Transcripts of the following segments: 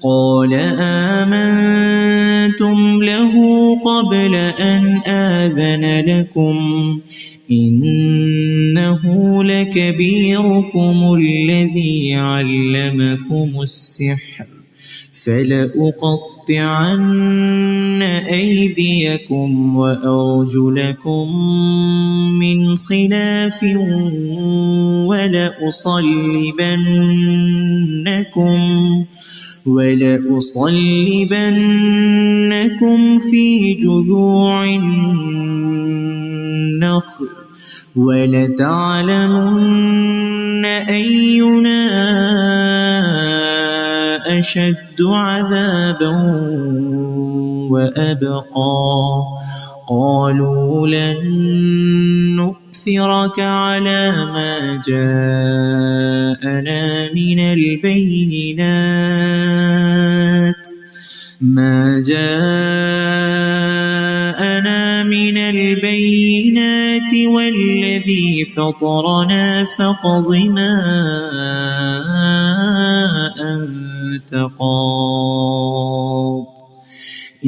قال آمنتم له قبل أن آذن لكم إنه لكبيركم الذي علمكم السحر فلأقطعن أيديكم وأرجلكم من خلاف ولأصلبنكم في جذوع النخل ولتعلمن أينا أشد عذابا وأبقى قالوا لن نؤثرك على ما جاءنا من البينات والذي فطرنا فاقض ما أنت قاض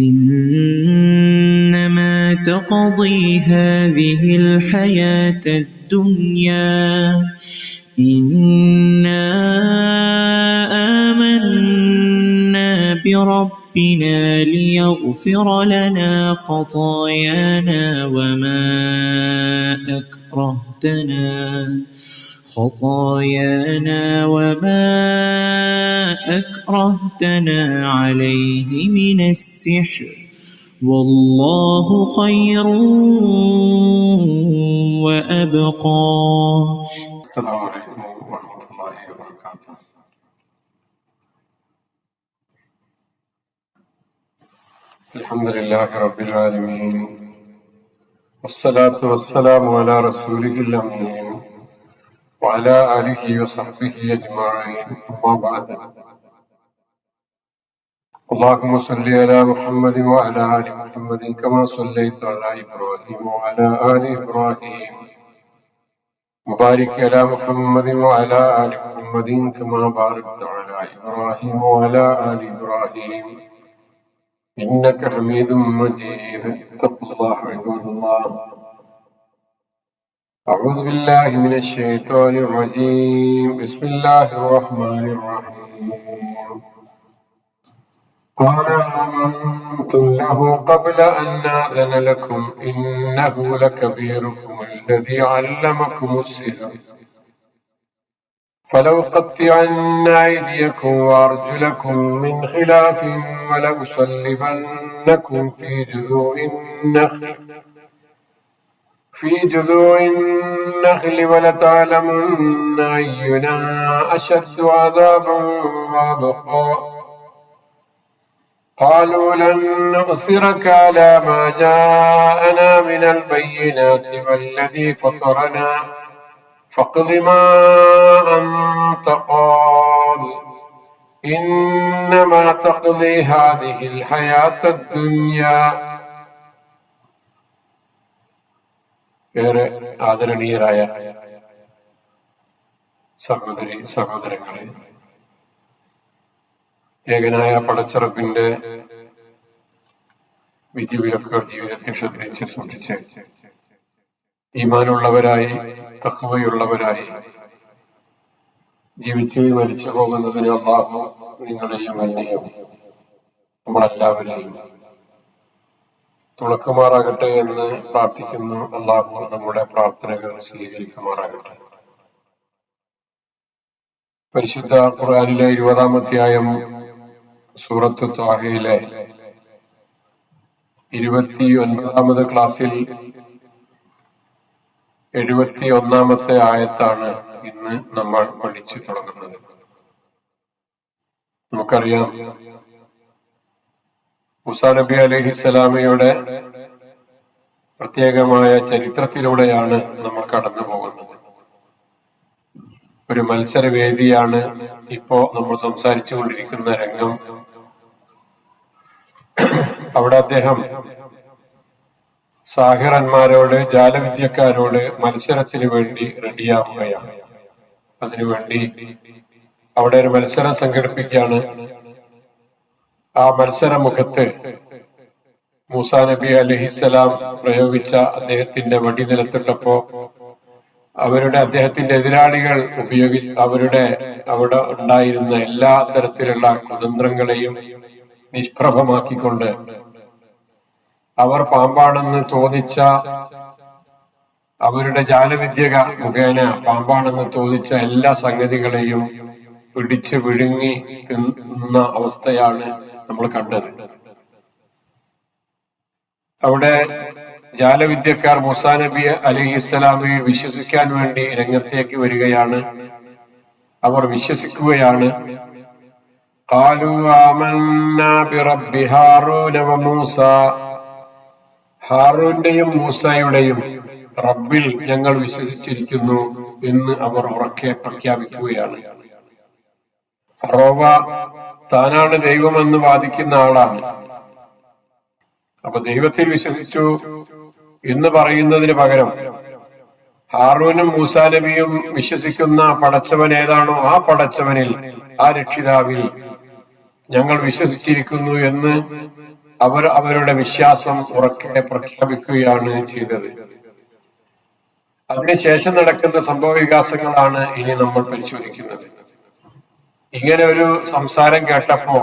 إنما تقضي هذه الحياة الدنيا إنا آمنا بربنا ليغفر لنا خطايانا وما أكرهتنا عليه من السحر والله خير وأبقى. السلام عليكم ورحمة الله وبركاته. الحمد لله رب العالمين والصلاة والسلام على رسوله الأمين وعلى آله وصحبه أجمعين أما بعد. اللهم صل على محمد وعلى آل محمد كما صليت على إبراهيم وعلى آل إبراهيم وبارك على محمد وعلى آل محمد كما باركت على إبراهيم وعلى آل إبراهيم إنك حميد مجيد. اتقوا الله عباد الله. أعوذ بالله من الشيطان الرجيم. بسم الله الرحمن الرحيم. قال آمنتم له قبل أن آذن لكم إنه لكبيركم الذي علمكم السحر فلأقطعن أيديكم وأرجلكم من خلاف ولأصلبنكم في جذوع النخل ولتعلمن أينا أشد عذابا وأبقى قالوا لن نؤثرك على ما جاءنا من البينات والذي فطرنا فاقض ما أنت قاض إنما تقضي هذه الحياة الدنيا. ഏറെ ആദരണീയരായ സഹോദരങ്ങളെ, ഏകനായ പടച്ചറപ്പിന്റെ വിധിവിലക്കുകൾ ജീവിതത്തിൽ ശ്രദ്ധിച്ച് സൂക്ഷിച്ച് ഈമാനുള്ളവരായി തഖ്വയുള്ളവരായി ജീവിച്ച് മരിച്ചു പോകുന്നതിന് അല്ലാഹു നിങ്ങളെയും എന്നെയും നമ്മളെല്ലാവരെയും തുണക്കുമാറാകട്ടെ എന്ന് പ്രാർത്ഥിക്കുന്നു. അല്ലാഹു നമ്മുടെ പ്രാർത്ഥനകൾ സ്വീകരിക്കുമാറാകട്ടെ. പരിശുദ്ധ ഖുർആനിലെ 20-ാം അധ്യായം സൂറത്ത് ത്വാഹയിലെ 29-ാമത് ക്ലാസ്സിൽ 71-ാമത്തെ ആയത്താണ് ഇന്ന് നമ്മൾ പഠിച്ചു തുടങ്ങുന്നത്. നമുക്കറിയാം, മൂസാ നബി അലൈഹിസ്സലാമയുടെ പ്രത്യേകമായ ചരിത്രത്തിലൂടെയാണ് നമ്മൾ കടന്നു പോകുന്നത്. ഒരു മത്സരവേദിയാണ് ഇപ്പോ നമ്മൾ സംസാരിച്ചു കൊണ്ടിരിക്കുന്ന രംഗം. അവിടെ അദ്ദേഹം സാഹിറന്മാരോട്, ജാലവിദ്യക്കാരോട് മത്സരത്തിന് വേണ്ടി ആ മത്സരമുഖത്ത് മൂസാ നബി അലൈഹിസ്സലാം പ്രയോഗിച്ച അദ്ദേഹത്തിന്റെ വടി നിലത്തിട്ടപ്പോ അദ്ദേഹത്തിന്റെ എതിരാളികൾ അവിടെ ഉണ്ടായിരുന്ന എല്ലാ തരത്തിലുള്ള കുതന്ത്രങ്ങളെയും നിഷ്പ്രഭമാക്കിക്കൊണ്ട് അവർ പാമ്പാണെന്ന് തോന്നിച്ച അവരുടെ ജാലവിദ്യ മുഖേന പാമ്പാണെന്ന് തോന്നിച്ച എല്ലാ സംഗതികളെയും പിടിച്ച് വിഴുങ്ങി തിന്ന അവസ്ഥയാണ് നമ്മൾ കണ്ടത്. അവിടെ ജാലവിദ്യക്കാർ മൂസാ നബി അലൈഹിസ്സലാമിൽ വിശ്വസിക്കാൻ വേണ്ടി രംഗത്തേക്ക് വരികയാണ്. അവർ വിശ്വസിക്കുകയാണ്. ഖാലൂ ആമന്നാ ബിറബ്ബി ഹാറൂന വമൂസ, ഹാറൂന്റെയും മൂസയുടെയും റബ്ബിൽ ഞങ്ങൾ വിശ്വസിച്ചിരിക്കുന്നു എന്ന് അവർ ഉറക്കെ പ്രഖ്യാപിക്കുകയാണ്. ഫറോവ താനാണ് ദൈവമെന്ന് വാദിക്കുന്ന ആളാണ്. അപ്പൊ ദൈവത്തിൽ വിശ്വസിച്ചു എന്ന് പറയുന്നതിന് പകരം ഹാറൂനും മൂസാ നബിയും വിശ്വസിക്കുന്ന പടച്ചവൻ ഏതാണോ ആ പടച്ചവനിൽ, ആ രക്ഷിതാവിൽ ഞങ്ങൾ വിശ്വസിച്ചിരിക്കുന്നു എന്ന് അവരുടെ വിശ്വാസം ഉറക്കെ പ്രഖ്യാപിക്കുകയാണ് ചെയ്തത്. അതിനുശേഷം നടക്കുന്ന സംഭവ വികാസങ്ങളാണ് ഇനി നമ്മൾ പരിശോധിക്കുന്നത്. ഇങ്ങനെ ഒരു സംസാരം കേട്ടപ്പോ,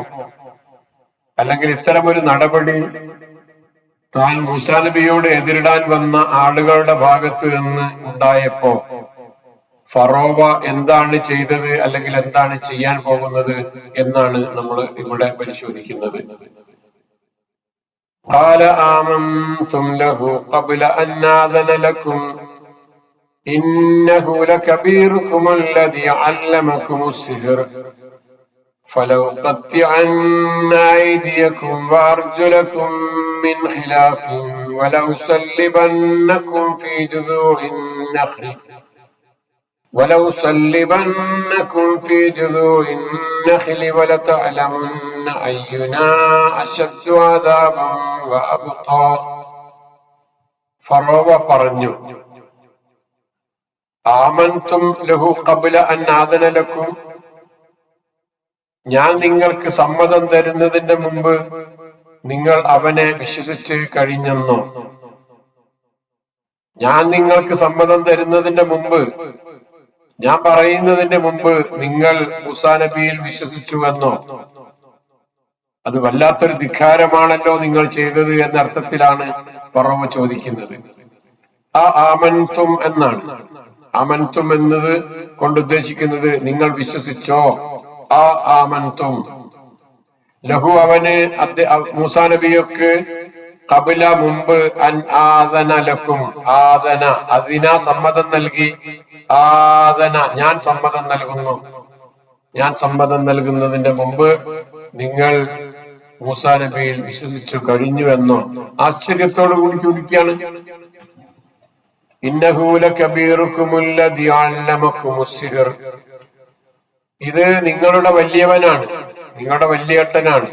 അല്ലെങ്കിൽ ഇത്തരമൊരു നടപടി താൻ മൂസാ നബിയോട് എതിരിടാൻ വന്ന ആളുകളുടെ ഭാഗത്ത് നിന്ന് ഉണ്ടായപ്പോ ഫറോവ എന്താണ് ചെയ്തത്, അല്ലെങ്കിൽ എന്താണ് ചെയ്യാൻ പോകുന്നത് എന്നാണ് നമ്മൾ ഇവിടെ പരിശോധിക്കുന്നത്. قال آمنتم له قبل أن آذن لكم إنه لكبيركم الذي علمكم السحر فلأقطعن أيديكم وأرجلكم من خلاف ولأصلبنكم في جذوع النخل ولتعلمن أينا أشد عذابا وأبقى. ഫറോവ പറഞ്ഞു, ആമൻതും ലഹു ഖബ്ല അൻ ആദന ലക്കും, ഞാൻ നിങ്ങൾക്ക് സമ്മതം തരുന്നതിന്റെ മുമ്പ് നിങ്ങൾ അവനെ വിശ്വസിച്ച് കഴിഞ്ഞെന്നോ? ഞാൻ നിങ്ങൾക്ക് സമ്മതം തരുന്നതിന്റെ മുമ്പ്, ഞാൻ പറയുന്നതിന്റെ മുമ്പ് നിങ്ങൾ മൂസാ നബിയിൽ വിശ്വസിച്ചുവെന്നോ? അത് വല്ലാത്തൊരു ധിക്കാരമാണല്ലോ നിങ്ങൾ ചെയ്തത് എന്ന അർത്ഥത്തിലാണ് ഫറോവ ചോദിക്കുന്നത്. ആ ആമൻതും എന്നാണ്. ആമൻതും എന്നത് കൊണ്ട് ഉദ്ദേശിക്കുന്നത് നിങ്ങൾ വിശ്വസിച്ചോ. ആ ആമൻതും ലഹു, അവന് മൂസാ നബിയൊക്കെ ഖബല മുമ്പ്, അൻ ആദന ലക്കും, ആദന അതിന സമ്മതം നൽകി, ആദന ഞാൻ സമ്മതം നൽകുന്നു, ഞാൻ സമ്മതം നൽകുന്നതിന്റെ മുമ്പ് നിങ്ങൾ മൂസാ നബിയിൽ വിശ്വസിച്ചു കഴിഞ്ഞുവെന്നോ? ആശ്ചര്യത്തോടു കൂടി ചോദിക്കുകയാണ്. ഇന്നഹു ലകബീറുകുമുല്ലദീ അല്ലമകുമുസ് സിഹർ, ഇത് നിങ്ങളുടെ വലിയവനാണ്, നിങ്ങളുടെ വലിയേട്ടനാണ്.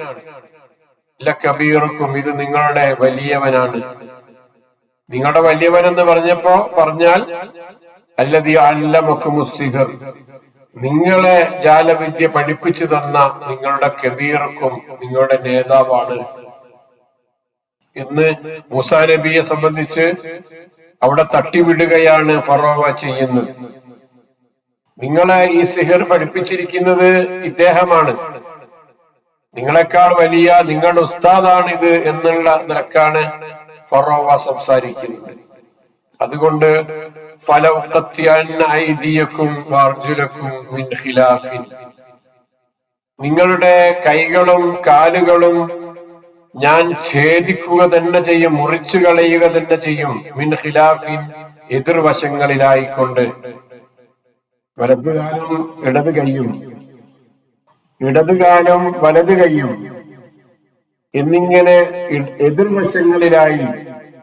ലകബീറുക്കും, ഇത് നിങ്ങളുടെ വലിയവനാണ്. നിങ്ങളുടെ വലിയവൻ എന്ന് പറഞ്ഞാൽ അല്ലദീ അല്ലമകുമുസ് സിഹർ, നിങ്ങളെ ജാലവിദ്യ പഠിപ്പിച്ചു തന്ന നിങ്ങളുടെ കബീറുക്കും, നിങ്ങളുടെ നേതാവാണ് എന്ന് മൂസാ നബിയെ സംബന്ധിച്ച് അവിടെ തട്ടിവിടുകയാണ് ഫറോവ ചെയ്യുന്നത്. നിങ്ങളെ ഈ സിഹർ പഠിപ്പിച്ചിരിക്കുന്നത് ഇദ്ദേഹമാണ്, നിങ്ങളെക്കാൾ വലിയ നിങ്ങളുടെ ഉസ്താദാണ് ഇത് എന്നുള്ള നിലക്കാണ് ഫറോവ സംസാരിക്കുന്നത്. അതുകൊണ്ട് നിങ്ങളുടെ കൈകളും കാലുകളും ഞാൻ ഛേദിക്കുക തന്നെ ചെയ്യും, മുറിച്ചു കളയുക തന്നെ ചെയ്യും. മിൻ ഖിലാഫിൻ, എതിർവശങ്ങളിലായിക്കൊണ്ട്. വലതുകാലം ഇടത് കൈയും, ഇടതുകാലം വലത് കൈയും എന്നിങ്ങനെ എതിർവശങ്ങളിലായി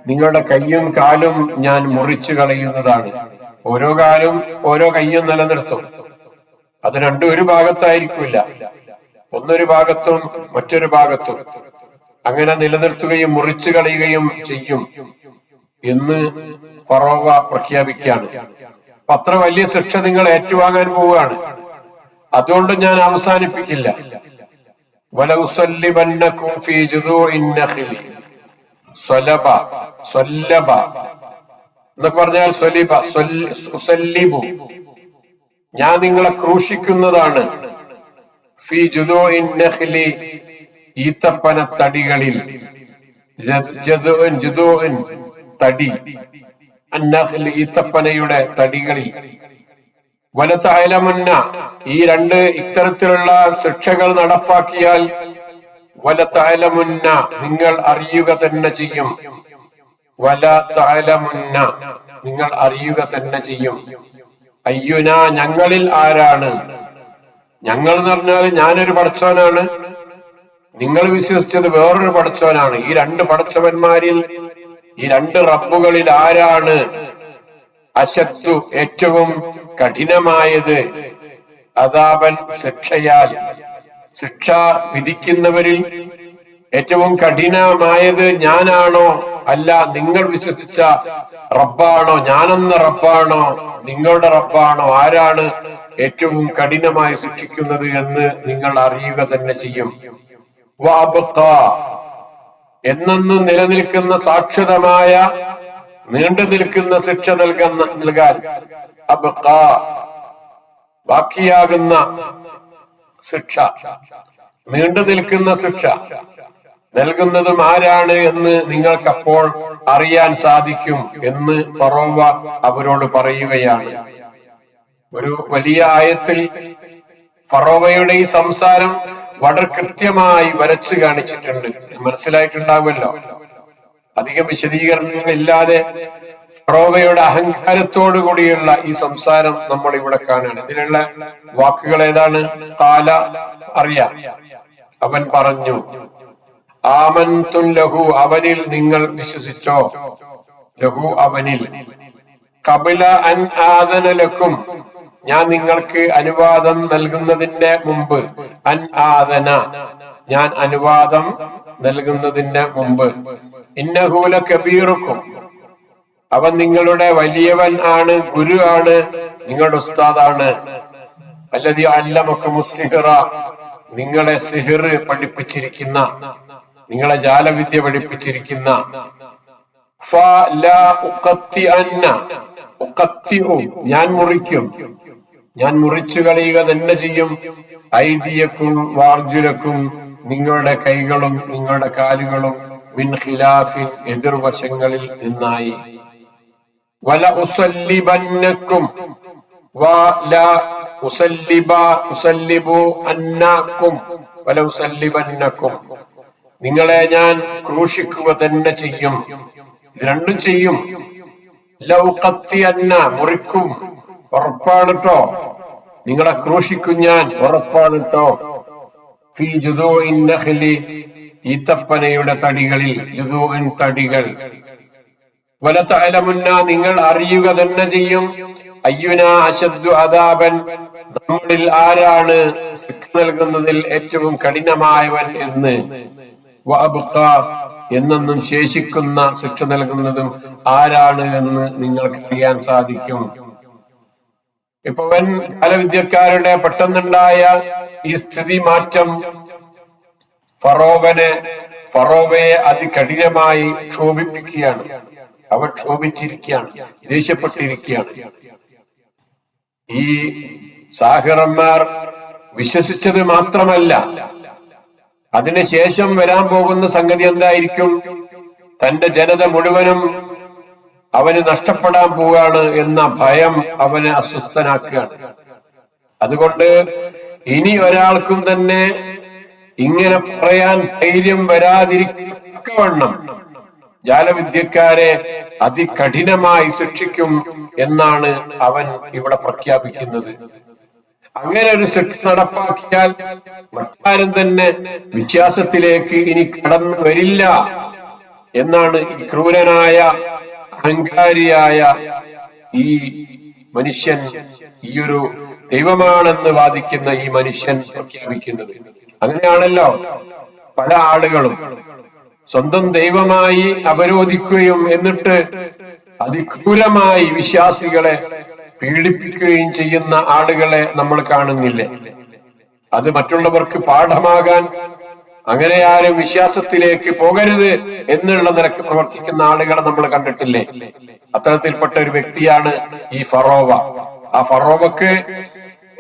നിങ്ങളുടെ കയ്യും കാലും ഞാൻ മുറിച്ചു കളയുന്നതാണ്. ഓരോ കാലും ഓരോ കയ്യും നിലനിർത്തും. അത് രണ്ടും ഒരു ഭാഗത്തായിരിക്കില്ല, ഒന്നൊരു ഭാഗത്തും മറ്റൊരു ഭാഗത്തും അങ്ങനെ നിലനിർത്തുകയും മുറിച്ചു കളയുകയും ചെയ്യും എന്ന് ഫറോവ പ്രഖ്യാപിക്കുകയാണ്. അത്ര വലിയ ശിക്ഷ നിങ്ങൾ ഏറ്റുവാങ്ങാൻ പോവുകയാണ്. അതുകൊണ്ട് ഞാൻ അവസാനിപ്പിക്കില്ല. വലഉസല്ലിബന്നകും ഫീ ജുദൂഇൻ നഖ്ലി. സ്വലബ, സ്വല്ലബ എന്നൊക്കെ പറഞ്ഞാൽ സ്വലിബ, ഉസല്ലിബു, ഞാൻ നിങ്ങളെ ക്രൂശിക്കുന്നതാണ്. ഫീ ജുദൂഇൻ നഖ്ലി, ഈത്തപ്പന തടികളിൽ. ജുദൂഇൻ തടി, അന്നഖ്ലി ഈത്തപ്പനയുടെ തടികളിൽ. വലതഅലമുന്ന, ഈ രണ്ട് ഇത്തരത്തിലുള്ള ശിക്ഷകൾ നടപ്പാക്കിയാൽ വലതഅലമുന്ന, നിങ്ങൾ അറിയുക തന്നെ ചെയ്യും. വലതഅലമുന്ന, നിങ്ങൾ അറിയുക തന്നെ ചെയ്യും. അയ്യുന, ഞങ്ങളിൽ ആരാണ്. ഞങ്ങൾ എന്ന് പറഞ്ഞാൽ ഞാനൊരു പടച്ചവനാണ്, നിങ്ങൾ വിശ്വസിച്ചത് വേറൊരു പടച്ചവനാണ്. ഈ രണ്ട് പടച്ചവന്മാരിൽ, ഈ രണ്ട് റബ്ബുകളിൽ ആരാണ് അശദ്ദു, ഏറ്റവും കഠിനമായത്, അദാബൻ, ശിക്ഷയാൽ, ശിക്ഷ വിധിക്കുന്നവരിൽ ഏറ്റവും കഠിനമായത് ഞാനാണോ, അല്ല നിങ്ങൾ വിശ്വസിച്ച റബ്ബാണോ, ഞാനെന്ന റബ്ബാണോ, നിങ്ങളുടെ റബ്ബാണോ, ആരാണ് ഏറ്റവും കഠിനമായി ശിക്ഷിക്കുന്നത് എന്ന് നിങ്ങൾ അറിയുക തന്നെ ചെയ്യും. വഅബ്ഖാ, എന്നെന്നും നിലനിൽക്കുന്ന സാക്ഷരമായ നീണ്ടു നിൽക്കുന്ന ശിക്ഷ നൽകാൻ, അബ്ഖാ, ബാക്കിയാകുന്ന ശിക്ഷ, നീണ്ടു നിൽക്കുന്ന ശിക്ഷ നൽകുന്നതും ആരാണ് എന്ന് നിങ്ങൾക്കപ്പോൾ അറിയാൻ സാധിക്കും എന്ന് ഫറോവ അവരോട് പറയുകയാണ്. ഒരു വലിയ ആയത്തിൽ ഫറോവയുടെ ഈ സംസാരം വളരെ കൃത്യമായി വരച്ചു കാണിച്ചിട്ടുണ്ട്. മനസ്സിലായിട്ടുണ്ടാവുമല്ലോ. അധികം വിശദീകരണങ്ങൾ ഇല്ലാതെ ഫറോവയുടെ അഹങ്കാരത്തോടു കൂടിയുള്ള ഈ സംസാരം നമ്മൾ ഇവിടെ കാണുകയാണ്. ഇതിലുള്ള വാക്കുകൾ ഏതാണ്? കാല, അറിയാം. അവൻ പറഞ്ഞു, ആമൻതും ലഹു, അവനിൽ നിങ്ങൾ വിശ്വസിച്ചോ. ലഹു, അവനിൽ. ഖബല അൻ ആദന ലക്കും, ഞാൻ നിങ്ങൾക്ക് അനുവാദം നൽകുന്നതിന്റെ മുമ്പ്. അൻ ആദന, ഞാൻ അനുവാദം നൽകുന്നതിന്റെ മുമ്പ്. ഇന്നഹു ലകബീറുക്കും, അവൻ നിങ്ങളുടെ വലിയവൻ ആണ്, ഗുരു ആണ്, നിങ്ങളുടെ ഉസ്താദാണ്. അല്ലദീ അല്ലമകുമുസ് സിഹ്റ, നിങ്ങളെ സിഹിർ പഠിപ്പിച്ചിരിക്കുന്ന, നിങ്ങളെ ജാലവിദ്യ പഠിപ്പിച്ചിരിക്കുന്ന. ഫലാ ഉഖത്തിഅന്ന, ഉഖത്തിഉ, ഞാൻ മുറിക്കും, ഞാൻ മുറിച്ചു കളയുക തന്നെ ചെയ്യും. ഐദിയക്കും വാർജുലക്കും, നിങ്ങളുടെ കൈകളും നിങ്ങളുടെ കാലുകളും. മിൻ ഖിലാഫിൻ, എതിർവശങ്ങളിൽ നിന്നായി. വല ഉസല്ലിബന്നക്കും, വല ഉസല്ലിബു അന്നക്കും, വല ഉസല്ലിബന്നക്കും, നിങ്ങളെ ഞാൻ ക്രൂശിക്കുക തന്നെ ചെയ്യും. ഇത് രണ്ടും ചെയ്യും. ലൗഖത്തിഅന്ന, മുറിക്കും, ഉറപ്പാണ് ട്ടോ. നിങ്ങളെ ക്രൂശിക്കും ഞാൻ, ഉറപ്പാണ് ട്ടോ. ഫീ ജുദൂഇൻ നഖ്ലി, ഈത്തപ്പനയുടെ തടികളിൽ. ജുദൂഇൻ, തടികൾ. വലതഅലമുന്ന, നിങ്ങൾ അറിയുക തന്നെ ചെയ്യും. അയ്യുന അശദ്ദു അദാബൻ, നമ്മളിൽ ആരാണ് ശിക്ഷ നൽകുന്നതിൽ ഏറ്റവും കഠിനമായവൻ എന്ന്. വഅബ്ഖാ, എന്നെന്നും ശേഷിക്കുന്ന ശിക്ഷ നൽകുന്നതും ആരാണ് എന്ന് നിങ്ങൾക്ക് അറിയാൻ സാധിക്കും. ഇപ്പൊ കാലവിദ്യക്കാരുടെ പെട്ടെന്നുണ്ടായ ഈ സ്ഥിതി മാറ്റം ഫറോവയെ അതികഠിനമായി ക്ഷോഭിപ്പിക്കുകയാണ്. അവൻ ക്ഷോഭിച്ചിരിക്കുകയാണ്, ദേഷ്യപ്പെട്ടിരിക്കുകയാണ്. ഈ സാഹിറന്മാർ വിശ്വസിച്ചത് മാത്രമല്ല, അതിനുശേഷം വരാൻ പോകുന്ന സംഗതി എന്തായിരിക്കും? തന്റെ ജനത മുഴുവനും അവന് നഷ്ടപ്പെടാൻ പോവുകയാണ് എന്ന ഭയം അവനെ അസ്വസ്ഥനാക്കുകയാണ്. അതുകൊണ്ട് ഇനി ഒരാൾക്കും തന്നെ ഇങ്ങനെ പറയാൻ ധൈര്യം വരാതിരിക്കവണ്ണം ജാലവിദ്യക്കാരെ അതികഠിനമായി ശിക്ഷിക്കും എന്നാണ് അവൻ ഇവിടെ പ്രഖ്യാപിക്കുന്നത്. അങ്ങനെ ഒരു ശിക്ഷ നടപ്പാക്കിയാൽ മറ്റാരും തന്നെ വിശ്വാസത്തിലേക്ക് ഇനി കടന്നു വരില്ല എന്നാണ് ഈ ക്രൂരനായ അഹങ്കാരിയായ ഈ മനുഷ്യൻ, ഈ ഒരു ദൈവമാണെന്ന് വാദിക്കുന്ന ഈ മനുഷ്യൻ പ്രഖ്യാപിക്കുന്നത്. അങ്ങനെയാണല്ലോ പല ആളുകളും സ്വന്തം ദൈവമായി അവരോധിക്കുകയും എന്നിട്ട് അതിക്രൂരമായി വിശ്വാസികളെ പീഡിപ്പിക്കുകയും ചെയ്യുന്ന ആളുകളെ നമ്മൾ കാണുന്നില്ലേ? അത് മറ്റുള്ളവർക്ക് പാഠമാകാൻ അങ്ങനെ ആരും വിശ്വാസത്തിലേക്ക് പോകരുത് എന്നുള്ള നിലക്ക് പ്രവർത്തിക്കുന്ന ആളുകളെ നമ്മൾ കണ്ടിട്ടില്ലേ? അത്തരത്തിൽപ്പെട്ട ഒരു വ്യക്തിയാണ് ഈ ഫറോവ. ആ ഫറോവക്ക്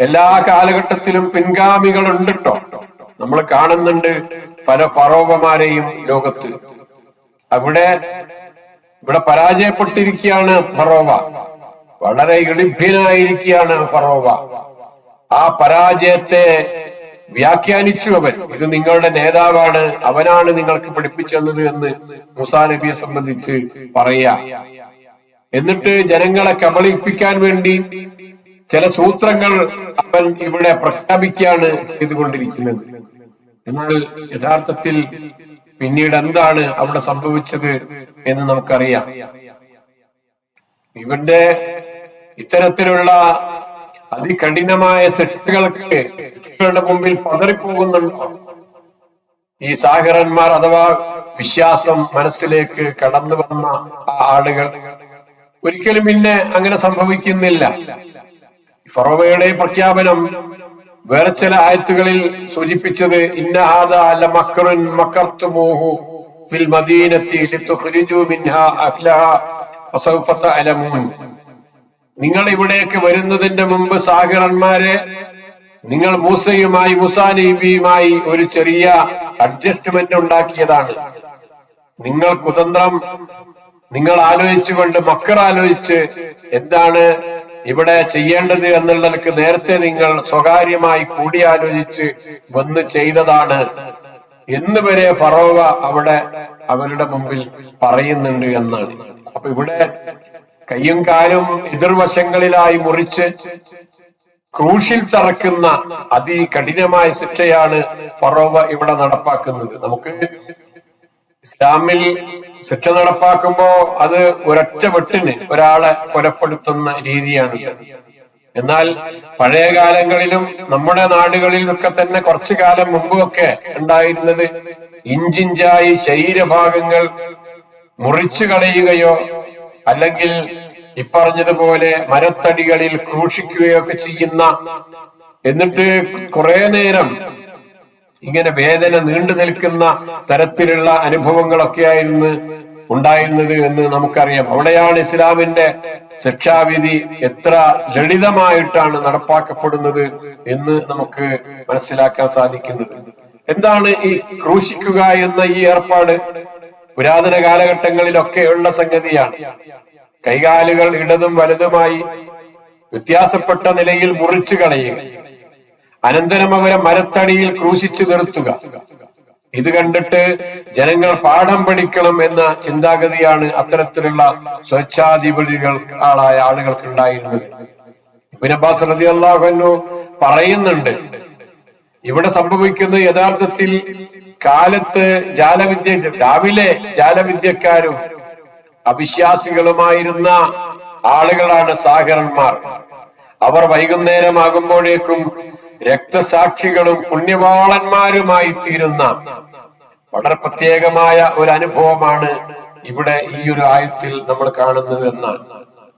എല്ലാ കാലഘട്ടത്തിലും പിൻഗാമികൾ ഉണ്ട് ട്ടോ. നമ്മൾ കാണുന്നുണ്ട് പല ഫറോവമാരെയും ലോകത്ത്. ഇവിടെ പരാജയപ്പെട്ടിരിക്കുകയാണ് ഫറോവ. വളരെ എളിഭ്യനായിരിക്കുകയാണ് ഫറോവ. ആ പരാജയത്തെ വ്യാഖ്യാനിച്ചു അവൻ. ഇത് നിങ്ങളുടെ നേതാവാണ്, അവനാണ് നിങ്ങൾക്ക് പഠിപ്പിച്ചത് എന്ന് മൂസാ നബിയെ സംബന്ധിച്ച് പറയാ. എന്നിട്ട് ജനങ്ങളെ കബളിപ്പിക്കാൻ വേണ്ടി ചില സൂത്രങ്ങൾ അവൻ ഇവിടെ പ്രഖ്യാപിക്കുകയാണ് ചെയ്തുകൊണ്ടിരിക്കുന്നത്. എന്നാൽ യഥാർത്ഥത്തിൽ പിന്നീട് എന്താണ് അവിടെ സംഭവിച്ചത് എന്ന് നമുക്കറിയാം. ഇവന്റെ ഇത്തരത്തിലുള്ള അതികഠിനമായ ശിക്ഷകളുടെ മുമ്പിൽ പതറിപ്പോകുന്നുണ്ടോ ഈ സാഹിറന്മാർ അഥവാ വിശ്വാസം മനസ്സിലേക്ക് കടന്നു വന്ന ആളുകൾ? ഒരിക്കലും പിന്നെ അങ്ങനെ സംഭവിക്കുന്നില്ല. ഫറോവയുടെ പ്രഖ്യാപനം വേറെ ചില ആയത്തുകളിൽ സൂചിപ്പിച്ചത് ഇന്ന ഹാദാ ലമക്റുൻ മക്കർതുമൂഹു ഫിൽ മദീനത്തി ലിതുഖ്രിജു മിൻഹാ അഹ്ലഹാ ഫസൗഫ തഅലമൂൻ. നിങ്ങൾ ഇവിടേക്ക് വരുന്നതിന്റെ മുമ്പ് സാഹിറന്മാരെ നിങ്ങൾ മൂസാ നബിയുമായി ഒരു ചെറിയ അഡ്ജസ്റ്റ്മെന്റ് ഉണ്ടാക്കിയതാണ്. നിങ്ങൾ കുതന്ത്രം നിങ്ങൾ ആലോചിച്ചുകൊണ്ട് മക്കർ ആലോചിച്ച് എന്താണ് ഇവിടെ ചെയ്യേണ്ടത് എന്നുള്ളതിലേക്ക് നേരത്തെ നിങ്ങൾ സ്വകാര്യമായി കൂടിയാലോചിച്ച് വന്ന് ചെയ്തതാണ് എന്ന് വരെ ഫറോവ അവിടെ അവരുടെ മുമ്പിൽ പറയുന്നുണ്ട് എന്നാണ്. അപ്പൊ ഇവിടെ കയ്യും കാലും എതിർവശങ്ങളിലായി മുറിച്ച് ക്രൂശിൽ തറക്കുന്ന അതികഠിനമായ ശിക്ഷയാണ് ഫറോവ ഇവിടെ നടപ്പാക്കുന്നത്. നമുക്ക് ഇസ്ലാമിൽ ശിക്ഷ നടപ്പാക്കുമ്പോ അത് ഒരൊറ്റ വെട്ടിന് ഒരാളെ കൊലപ്പെടുത്തുന്ന രീതിയാണ്. എന്നാൽ പഴയ കാലങ്ങളിലും നമ്മുടെ നാടുകളിലൊക്കെ തന്നെ കുറച്ചു കാലം മുമ്പൊക്കെ ഉണ്ടായിരുന്നത് ഇഞ്ചിഞ്ചായി ശരീരഭാഗങ്ങൾ മുറിച്ചു കളയുകയോ അല്ലെങ്കിൽ ഇപ്പറഞ്ഞതുപോലെ മരത്തടികളിൽ ക്രൂശിക്കുകയോ ഒക്കെ ചെയ്യുന്ന, എന്നിട്ട് കുറെ നേരം ഇങ്ങനെ വേദന നീണ്ടു നിൽക്കുന്ന തരത്തിലുള്ള അനുഭവങ്ങളൊക്കെയായിരുന്നു ഉണ്ടായിരുന്നത് എന്ന് നമുക്കറിയാം. അവിടെയാണ് ഇസ്ലാമിന്റെ ശിക്ഷാവിധി എത്ര ലളിതമായിട്ടാണ് നടപ്പാക്കപ്പെടുന്നത് എന്ന് നമുക്ക് മനസ്സിലാക്കാൻ സാധിക്കുന്നത്. എന്താണ് ഈ ക്രൂശിക്കുക എന്ന ഈ ഏർപ്പാട്? പുരാതന കാലഘട്ടങ്ങളിലൊക്കെ ഉള്ള സംഗതിയാണ്. കൈകാലുകൾ ഇടതും വലതുമായി വ്യത്യാസപ്പെട്ട നിലയിൽ മുറിച്ചു കളയുക, അനന്തരം അവരെ മരത്തടിയിൽ ക്രൂശിച്ചു നിർത്തുക. ഇത് കണ്ടിട്ട് ജനങ്ങൾ പാഠം പഠിക്കണം എന്ന ചിന്താഗതിയാണ് അത്തരത്തിലുള്ള സ്വേച്ഛാധിപതികളായ ആളുകൾക്ക് ഉണ്ടായിരുന്നത്. ഇബ്നു അബ്ബാസ് റളിയല്ലാഹു അൻഹു പറയുന്നുണ്ട്, ഇവിടെ സംഭവിക്കുന്നത് യഥാർത്ഥത്തിൽ കാലത്ത് രാവിലെ ജാലവിദ്യക്കാരും അവിശ്വാസികളുമായിരുന്ന ആളുകളാണ് സാഹിറന്മാർ. അവർ വൈകുന്നേരമാകുമ്പോഴേക്കും രക്തസാക്ഷികളും പുണ്യവാളന്മാരുമായി തീരുന്ന വളരെ പ്രത്യേകമായ ഒരു അനുഭവമാണ് ഇവിടെ ഈ ഒരു ആയത്തിൽ നമ്മൾ കാണുന്നത് എന്നാണ്.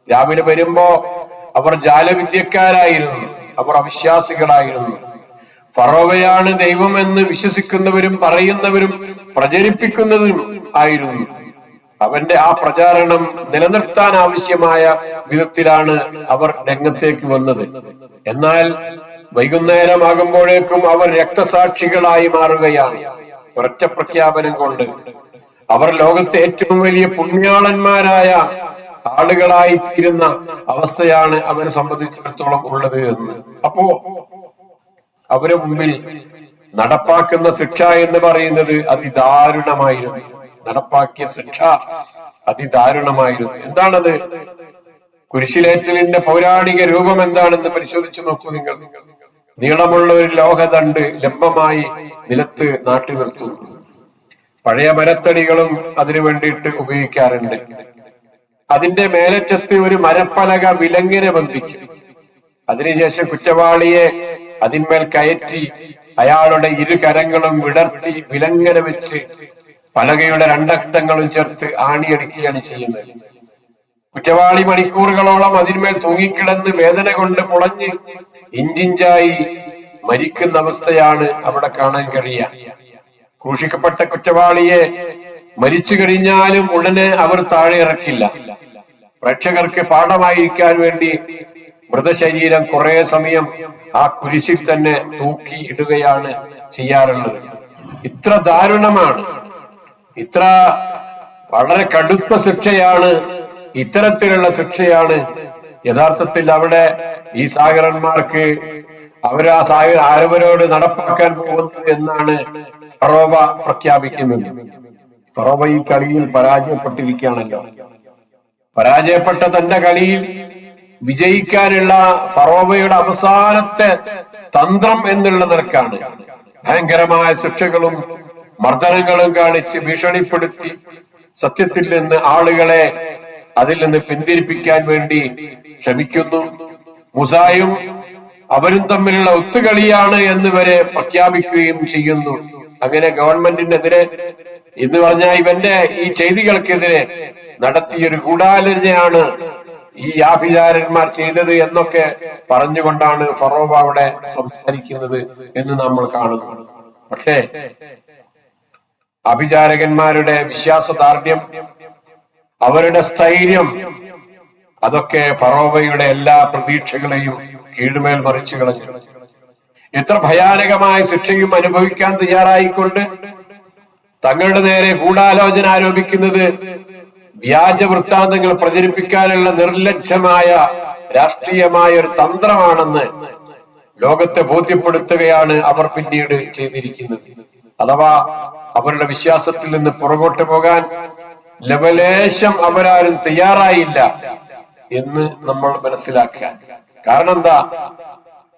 രാവിലെ വരുമ്പോ അവർ ജാലവിദ്യക്കാരായിരുന്നു, അവർ അവിശ്വാസികളായിരുന്നു. ഫറോവയാണ് ദൈവം എന്ന് വിശ്വസിക്കുന്നവരും പറയുന്നവരും പ്രചരിപ്പിക്കുന്നതും ആയിരുന്നു. അവന്റെ ആ പ്രചാരണം നിലനിർത്താൻ ആവശ്യമായ വിധത്തിലാണ് അവർ രംഗത്തേക്ക് വന്നത്. എന്നാൽ വൈകുന്നേരമാകുമ്പോഴേക്കും അവർ രക്തസാക്ഷികളായി മാറുകയാണ്. ഒരൊറ്റ പ്രഖ്യാപനം കൊണ്ട് അവർ ലോകത്തെ ഏറ്റവും വലിയ പുണ്യാളന്മാരായ ആളുകളായി തീരുന്ന അവസ്ഥയാണ് അവരെ സംബന്ധിച്ചിടത്തോളം ഉള്ളത് എന്ന്. അപ്പോ അവരെ മുമ്പിൽ നടപ്പാക്കുന്ന ശിക്ഷ എന്ന് പറയുന്നത് അതിദാരുണമായിരുന്നു. നടപ്പാക്കിയ ശിക്ഷ അതിദാരുണമായിരുന്നു. എന്താണത്? കുരിശിലേറ്റലിന്റെ പൗരാണിക രൂപം എന്താണെന്ന് പരിശോധിച്ചു നോക്കൂ നിങ്ങൾ. നീളമുള്ള ഒരു ലോഹദണ്ഡ് ലംബമായി നിലത്ത് നാട്ടി നിർത്തുന്നു. പഴയ മരത്തടികളും അതിനു വേണ്ടിയിട്ട് ഉപയോഗിക്കാറുണ്ട്. അതിന്റെ മേലറ്റത്ത് ഒരു മരപ്പലക വിലങ്ങനെ ബന്ധിക്കും. അതിനുശേഷം കുറ്റവാളിയെ അതിന്മേൽ കയറ്റി അയാളുടെ ഇരു കരങ്ങളും വിടർത്തി വിലങ്ങനെ വെച്ച് പലകയുടെ രണ്ടറ്റങ്ങളും ചേർത്ത് ആണിയടിക്കുകയാണ് ചെയ്യുന്നത്. കുറ്റവാളി മണിക്കൂറുകളോളം അതിന്മേൽ തൂങ്ങിക്കിടന്ന് വേദന കൊണ്ട് മുളഞ്ഞ് ഇഞ്ചിഞ്ചായി മരിക്കുന്ന അവസ്ഥയാണ് അവിടെ കാണാൻ കഴിയുക. ക്രൂശിക്കപ്പെട്ട കുറ്റവാളിയെ മരിച്ചു കഴിഞ്ഞാലും ഉടനെ അവർ താഴെ ഇറക്കില്ല. പ്രേക്ഷകർക്ക് പാഠമായിരിക്കാൻ വേണ്ടി മൃതശരീരം കുറെ സമയം ആ കുരിശിൽ തന്നെ തൂക്കി ഇടുകയാണ് ചെയ്യാറുള്ളത്. ഇത്ര ദാരുണമാണ്, ഇത്ര വളരെ കടുത്ത ശിക്ഷയാണ്, ഇത്തരത്തിലുള്ള ശിക്ഷയാണ് യഥാർത്ഥത്തിൽ അവിടെ ഈ സാഗരന്മാർക്ക് ആരവരോട് നടപ്പാക്കാൻ പോകുന്നത് എന്നാണ് ഫറോവ പ്രഖ്യാപിക്കുന്നത്. ഫറോവ ഈ കളിയിൽ പരാജയപ്പെട്ടിരിക്കുകയാണല്ലോ. പരാജയപ്പെട്ട തന്റെ കളിയിൽ വിജയിക്കാനുള്ള ഫറോവയുടെ അവസാനത്തെ തന്ത്രം എന്നുള്ള നിലക്കാണ് ഭയങ്കരമായ ശിക്ഷകളും മർദ്ദനങ്ങളും കാണിച്ച് ഭീഷണിപ്പെടുത്തി സത്യത്തിൽ നിന്ന് ആളുകളെ അതിൽ നിന്ന് പിന്തിരിപ്പിക്കാൻ വേണ്ടി ശ്രമിക്കുന്നു. മൂസായും അവരും തമ്മിലുള്ള ഒത്തുകളിയാണ് എന്ന് വരെ പ്രഖ്യാപിക്കുകയും ചെയ്യുന്നു. അങ്ങനെ ഗവൺമെന്റിനെതിരെ എന്ന് പറഞ്ഞാൽ ഇവന്റെ ഈ ചെയ്തികൾക്കെതിരെ നടത്തിയൊരു ഗൂഢാലോചനയാണ് ഈ ആഭിചാരന്മാർ ചെയ്തത് എന്നൊക്കെ പറഞ്ഞുകൊണ്ടാണ് ഫറോവ അവിടെ സംസാരിക്കുന്നത് എന്ന് നമ്മൾ കാണുന്നു. പക്ഷേ അഭിചാരകന്മാരുടെ വിശ്വാസദാർഢ്യം, അവരുടെ സ്ഥൈര്യം, അതൊക്കെ ഫറോവയുടെ എല്ലാ പ്രതീക്ഷകളെയും കീഴ്മേൽ മറിച്ചു കളഞ്ഞു. എത്ര ഭയാനകമായ ശിക്ഷയും അനുഭവിക്കാൻ തയ്യാറായിക്കൊണ്ട് തങ്ങളുടെ നേരെ ഗൂഢാലോചന ആരോപിക്കുന്നത് വ്യാജ വൃത്താന്തങ്ങൾ പ്രചരിപ്പിക്കാനുള്ള നിർലജ്ജമായ രാഷ്ട്രീയമായ ഒരു തന്ത്രമാണെന്ന് ലോകത്തെ ബോധ്യപ്പെടുത്തുകയാണ് അവർ പിന്നീട് ചെയ്തിരിക്കുന്നത്. അഥവാ അവരുടെ വിശ്വാസത്തിൽ നിന്ന് പുറകോട്ട് പോകാൻ ലവലേശം അവരാരും തയ്യാറായില്ല എന്ന് നമ്മൾ മനസ്സിലാക്കുക. കാരണം എന്താ?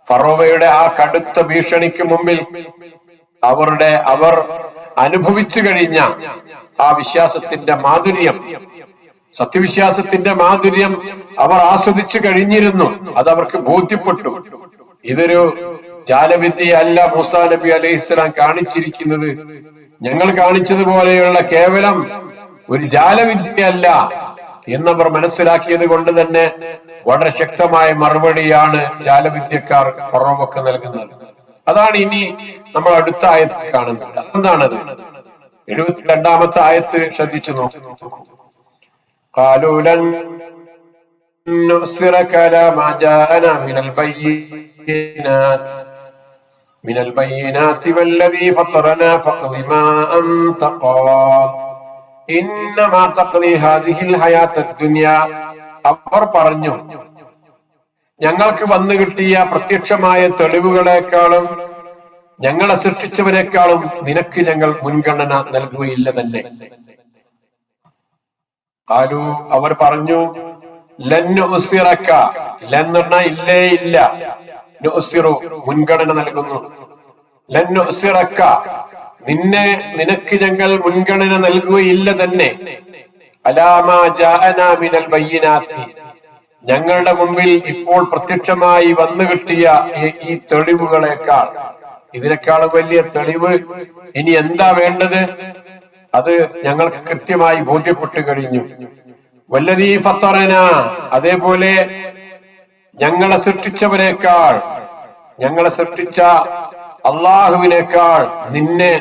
ഫറോവയുടെ ആ കടുത്ത ഭീഷണിക്ക് മുമ്പിൽ അവർ അനുഭവിച്ചു കഴിഞ്ഞ ആ വിശ്വാസത്തിന്റെ മാധുര്യം, സത്യവിശ്വാസത്തിന്റെ മാധുര്യം അവർ ആസ്വദിച്ചു കഴിഞ്ഞിരുന്നു. അതവർക്ക് ബോധ്യപ്പെട്ടു. ഇതൊരു ജാലവിദ്യയല്ല മൂസാ നബി അലൈഹിസ്സലാം കാണിച്ചിരിക്കുന്നത്. ഞങ്ങൾ കാണിച്ചതുപോലെയുള്ള കേവലം ഒരു ജാലവിദ്യയല്ല എന്നവർ മനസ്സിലാക്കിയത് കൊണ്ട് തന്നെ വളരെ ശക്തമായ മറുപടിയാണ് ജാലവിദ്യക്കാർ ഫറോവക്ക് നൽകുന്നത്. അതാണ് ഇനി നമ്മൾ അടുത്ത ആയത്ത് കാണുന്നത്. എന്താണത്? 72-ാമത്തെ ആയത്ത് ശ്രദ്ധിച്ചു നോക്കൂ. قالوا لن نؤثرك على ما جاءنا من البينات والذي فطرنا فاقض ما أنت قاض إنما تقضي هذه الحياة الدنيا. അവർ പറഞ്ഞു, ഞങ്ങൾക്ക് വന്നു കിട്ടിയ പ്രത്യക്ഷമായ തെളിവുകളെക്കാളും ഞങ്ങളെ സൃഷ്ടിച്ചവരെക്കാളും നിനക്ക് ഞങ്ങൾ മുൻഗണന നൽകുകയില്ല തന്നെ. ഖാലു, അവർ പറഞ്ഞു, ലൻ നുസിറക, ലൻ പറഞ്ഞ ഇല്ലേ ഇല്ല, നുസിറു മുൻഗണന നൽകുന്നു. ലൻ നുസിറക, നിനക്ക് ഞങ്ങൾ മുൻഗണന നൽകുകയില്ല തന്നെ. അലാമാ ജാഅനാ മിനൽ ബയ്യിനാത്തി, ഞങ്ങളുടെ മുമ്പിൽ ഇപ്പോൾ പ്രത്യക്ഷമായി വന്നു കിട്ടിയ ഈ തെളിവുകളെക്കാൾ, ഇതിനേക്കാളും വലിയ തെളിവ് ഇനി എന്താ വേണ്ടത്? അത് ഞങ്ങൾക്ക് കൃത്യമായി ബോധ്യപ്പെട്ടു കഴിഞ്ഞു. വല്ലദീ ഫത്തറന, അതേപോലെ ഞങ്ങളെ സൃഷ്ടിച്ചവനേക്കാൾ, ഞങ്ങളെ സൃഷ്ടിച്ച അള്ളാഹുവിനേക്കാൾ നിന്നെ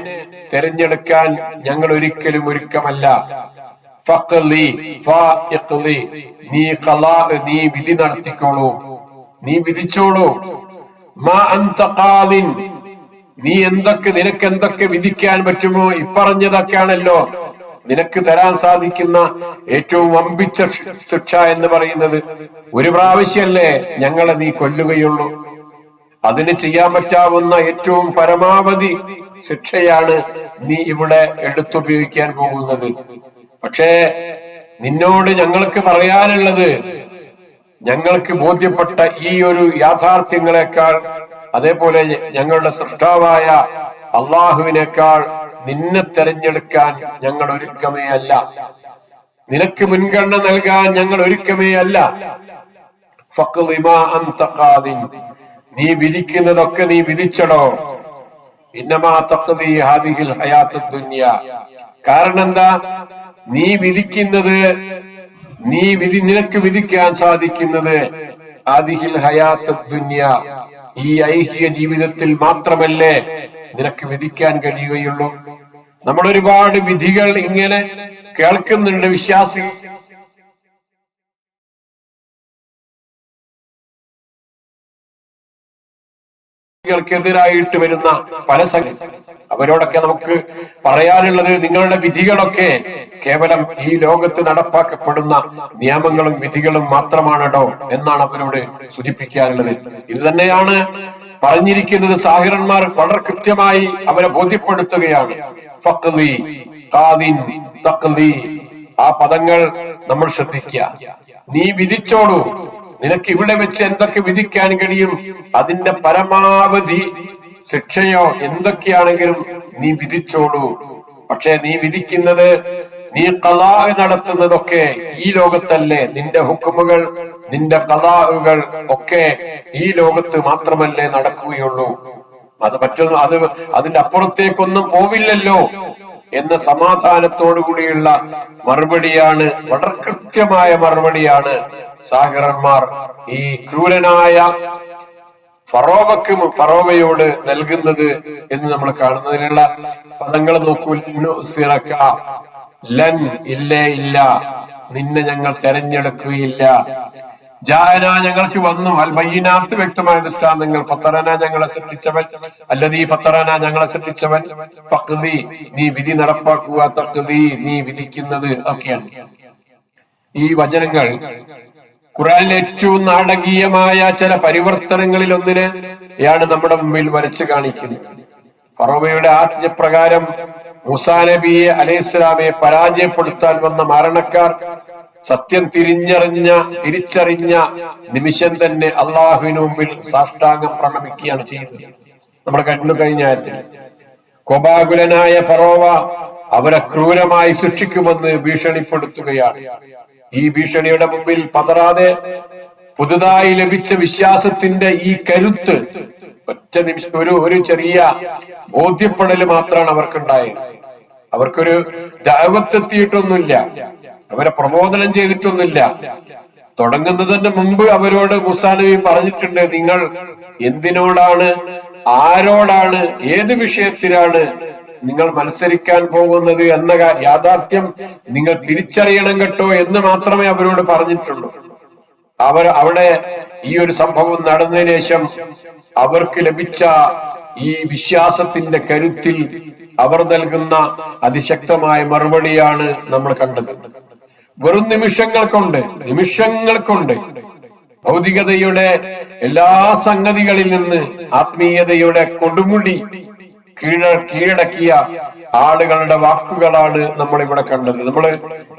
തിരഞ്ഞെടുക്കാൻ ഞങ്ങൾ ഒരിക്കലും ഒരുക്കമല്ല. ഫഖ്ലി ഫഇഖ്ലി, നീ വിധി നടത്തിക്കോളൂ, നീ വിധിച്ചോളൂ. മാ അൻത ഖാദിൻ, നിനക്ക് എന്തൊക്കെ വിധിക്കാൻ പറ്റുമോ ഇപ്പറഞ്ഞതൊക്കെയാണല്ലോ നിനക്ക് തരാൻ സാധിക്കുന്ന ഏറ്റവും വമ്പിച്ച ശിക്ഷ എന്ന് പറയുന്നത്. ഒരു പ്രാവശ്യമല്ലേ ഞങ്ങളെ നീ കൊല്ലുകയുള്ളൂ. അതിന് ചെയ്യാൻ പറ്റാവുന്ന ഏറ്റവും പരമാവധി ശിക്ഷയാണ് നീ ഇവിടെ എടുത്തുപയോഗിക്കാൻ പോകുന്നത്. പക്ഷേ നിന്നോട് ഞങ്ങൾക്ക് പറയാനുള്ളത്, ഞങ്ങൾക്ക് ബോധ്യപ്പെട്ട ഈ ഒരു യാഥാർത്ഥ്യങ്ങളെക്കാൾ, അതേപോലെ ഞങ്ങളുടെ സൃഷ്ടാവായ അള്ളാഹുവിനേക്കാൾ നിന്നെ തെരഞ്ഞെടുക്കാൻ ഞങ്ങൾ ഒരുക്കമേ അല്ല, നിനക്ക് മുൻഗണന നൽകാൻ ഞങ്ങൾ ഒരുക്കമേ അല്ല. ഫഖ്ലി മാ അൻത ഖാദിൻ, നീ വിധിക്കുന്നതൊക്കെ നീ വിധിച്ചടോ. ഇന്നമാ തഖ്ദി ഹാദിഹിൽ ഹയാത്തുദ് ദുനിയ, കാരണം എന്താ? നീ വിധിക്കുന്നത്, നിനക്ക് വിധിക്കാൻ സാധിക്കുന്നത് ഹാദിഹിൽ ഹയാത്തുദ് ദുനിയ, ഈ ഐഹിക ജീവിതത്തിൽ മാത്രമല്ലേ നിനക്ക് വിധിക്കാൻ കഴിയുകയുള്ളൂ. നമ്മൾ ഒരുപാട് വിധികൾ ഇങ്ങനെ കേൾക്കുന്നുണ്ട്. വിശ്വാസികൾക്കെതിരായിട്ട് വരുന്ന പല അവരോടൊക്കെ നമുക്ക് പറയാനുള്ളത്, നിങ്ങളുടെ വിധികളൊക്കെ കേവലം ഈ ലോകത്ത് നടപ്പാക്കപ്പെടുന്ന നിയമങ്ങളും വിധികളും മാത്രമാണോ എന്നാണ് അവരോട് സൂചിപ്പിക്കാനുള്ളത്. ഇത് തന്നെയാണ് പറഞ്ഞിരിക്കുന്നത്. സാഹിറന്മാർ വളരെ കൃത്യമായി അവരെ ബോധ്യപ്പെടുത്തുകയാണ്. ഫഖ്ലി, ഖാദിൻ, തഖ്ലി, ആ പദങ്ങൾ നമ്മൾ ശ്രദ്ധിക്കുക. നീ വിധിച്ചോളൂ, നിനക്ക് ഇവിടെ വെച്ച് എന്തൊക്കെ വിധിക്കാൻ കഴിയും, അതിന്റെ പരമാവധി ശിക്ഷയോ എന്തൊക്കെയാണെങ്കിലും നീ വിധിച്ചോളൂ. പക്ഷെ നീ വിധിക്കുന്നത്, നീ ഖളാ നടത്തുന്നതൊക്കെ ഈ ലോകത്തല്ലേ. നിന്റെ ഹുക്കുമുകൾ, നിന്റെ ഖളാഉകൾ ഒക്കെ ഈ ലോകത്ത് മാത്രമല്ലേ നടക്കുകയുള്ളൂ. അത് അതിന്റെ അപ്പുറത്തേക്കൊന്നും പോവില്ലല്ലോ എന്ന സമാധാനത്തോടു കൂടിയുള്ള മറുപടിയാണ്, വളരെ കൃത്യമായ മറുപടിയാണ് സാഹിറന്മാർ ഈ ക്രൂരനായ ഫറോവയോട് നൽകുന്നത് എന്ന് നമ്മൾ കാണുന്നതിനുള്ള പദങ്ങൾ നോക്കൂ. ലൻ, ഇല്ലേ ഇല്ല, നിന്നെ ഞങ്ങൾ തെരഞ്ഞെടുക്കുകയില്ല. ജാന, ഞങ്ങൾക്ക് വന്നു. അൽ ബയ്യിനാത്ത്, വ്യക്തമായ ദൃഷ്ടാന്തങ്ങൾ. ഫത്തറന, ഞങ്ങളെ സൃഷ്ടിച്ചവൻ. അല്ലദീ ഫത്തറന, ഞങ്ങളെ സൃഷ്ടിച്ചവൻ. ഫഖ്ദി, നീ വിധി നടപ്പാക്കുക. തഖ്ദി, നീ വിധിക്കുന്നത് ഒക്കെയാണ്. ഈ വചനങ്ങൾ ഖുർആനിലെ ഏറ്റവും നാടകീയമായ ചില പരിവർത്തനങ്ങളിൽ ഒന്നിനെയാണ് നമ്മുടെ മുമ്പിൽ വരച്ചു കാണിക്കുന്നത്. ഫറോവയുടെ ആജ്ഞപ്രകാരം മൂസാ നബിയെ അലൈഹിസ്സലാമയെ പരാജയപ്പെടുത്താൻ വന്ന മാരണക്കാർ സത്യം തിരിച്ചറിഞ്ഞ നിമിഷം തന്നെ അള്ളാഹുവിന് മുമ്പിൽ സാഷ്ടാംഗം പ്രണമിക്കുകയാണ് ചെയ്യുന്നത്. നമ്മൾ കണ്ടു കഴിഞ്ഞ ആയത്തിൽ കോപാകുലനായ ഫറോവ അവരെ ക്രൂരമായി ശിക്ഷിക്കുമെന്ന് ഭീഷണിപ്പെടുത്തുകയാണ്. ഈ ഭീഷണിയുടെ മുമ്പിൽ പതറാതെ പുതുതായി ലഭിച്ച വിശ്വാസത്തിന്റെ ഈ കരുത്ത് ഒറ്റ നിമിഷം ഒരു ചെറിയ ബോധ്യപ്പെടൽ മാത്രമാണ് അവർക്കുണ്ടായത്. അവർക്കൊരു ദഅവത്തെത്തിയിട്ടൊന്നുമില്ല, അവരെ പ്രബോധനം ചെയ്തിട്ടൊന്നുമില്ല. തുടങ്ങുന്നതിന് മുമ്പ് അവരോട് മൂസാ നബി പറഞ്ഞിട്ടുണ്ട്, നിങ്ങൾ എന്തിനോടാണ്, ആരോടാണ്, ഏത് വിഷയത്തിലാണ് നിങ്ങൾ മത്സരിക്കാൻ പോകുന്നത് എന്ന യാഥാർത്ഥ്യം നിങ്ങൾ തിരിച്ചറിയണം കേട്ടോ എന്ന് മാത്രമേ അവരോട് പറഞ്ഞിട്ടുള്ളൂ. അവിടെ ഈ ഒരു സംഭവം നടന്നതിന് ശേഷം അവർക്ക് ലഭിച്ച ഈ വിശ്വാസത്തിന്റെ കരുത്തിൽ അവർ നൽകുന്ന അതിശക്തമായ മറുപടിയാണ് നമ്മൾ കണ്ടത്. വെറും നിമിഷങ്ങൾ കൊണ്ട് ഭൗതികതയുടെ എല്ലാ സംഗതികളിൽ നിന്ന് ആത്മീയതയുടെ കൊടുമുടി കീഴടക്കിയ ആളുകളുടെ വാക്കുകളാണ് നമ്മൾ ഇവിടെ കണ്ടത്. നമ്മൾ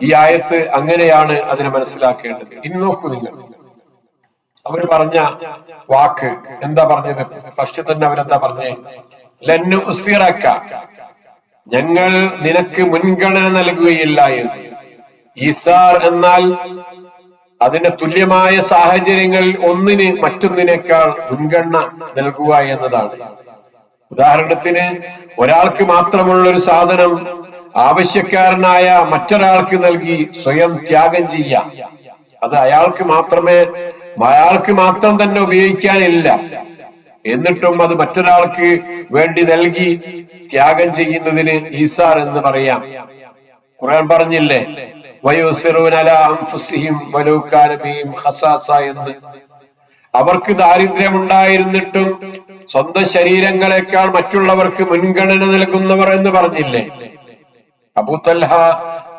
ഈ ആയത്ത് അങ്ങനെയാണ് അതിനെ മനസ്സിലാക്കേണ്ടത്. ഇനി നോക്കൂ നിങ്ങൾ, അവര് പറഞ്ഞ വാക്ക് എന്താ പറഞ്ഞത്? ഫസ്റ്റ് തന്നെ അവരെന്താ പറഞ്ഞേ? ലന്നു ഉസിറക്ക, ഞങ്ങൾ നിനക്ക് മുൻഗണന നൽകുകയില്ല എന്ന്. ഈസാർ എന്നാൽ അതിന്റെ തുല്യമായ സാഹചര്യങ്ങളിൽ ഒന്നിന് മറ്റൊന്നിനേക്കാൾ മുൻഗണന നൽകുക എന്നതാണ്. ഉദാഹരണത്തിന്, ഒരാൾക്ക് മാത്രമുള്ള ഒരു സാധനം ആവശ്യക്കാരനായ മറ്റൊരാൾക്ക് നൽകി സ്വയം ത്യാഗം ചെയ്യാം. അത് അയാൾക്ക് മാത്രം തന്നെ ഉപയോഗിക്കാനില്ല, എന്നിട്ടും അത് മറ്റൊരാൾക്ക് വേണ്ടി നൽകി ത്യാഗം ചെയ്യുന്നതിന് ഈസാർ എന്ന് പറയാം. ഖുർആൻ പറഞ്ഞില്ലേ, വയുസിറൂന അലാ അൻഫുസിഹിം വലൗ കാന ബിഹിം ഖസാസ എന്ന്. അവർക്ക് ദാരിദ്ര്യമുണ്ടായിരുന്നിട്ടും സ്വന്തം ശരീരങ്ങളെക്കാൾ മറ്റുള്ളവർക്ക് മുൻഗണന നൽകുന്നവർ എന്ന് പറഞ്ഞില്ലേ? അബൂ തൽഹ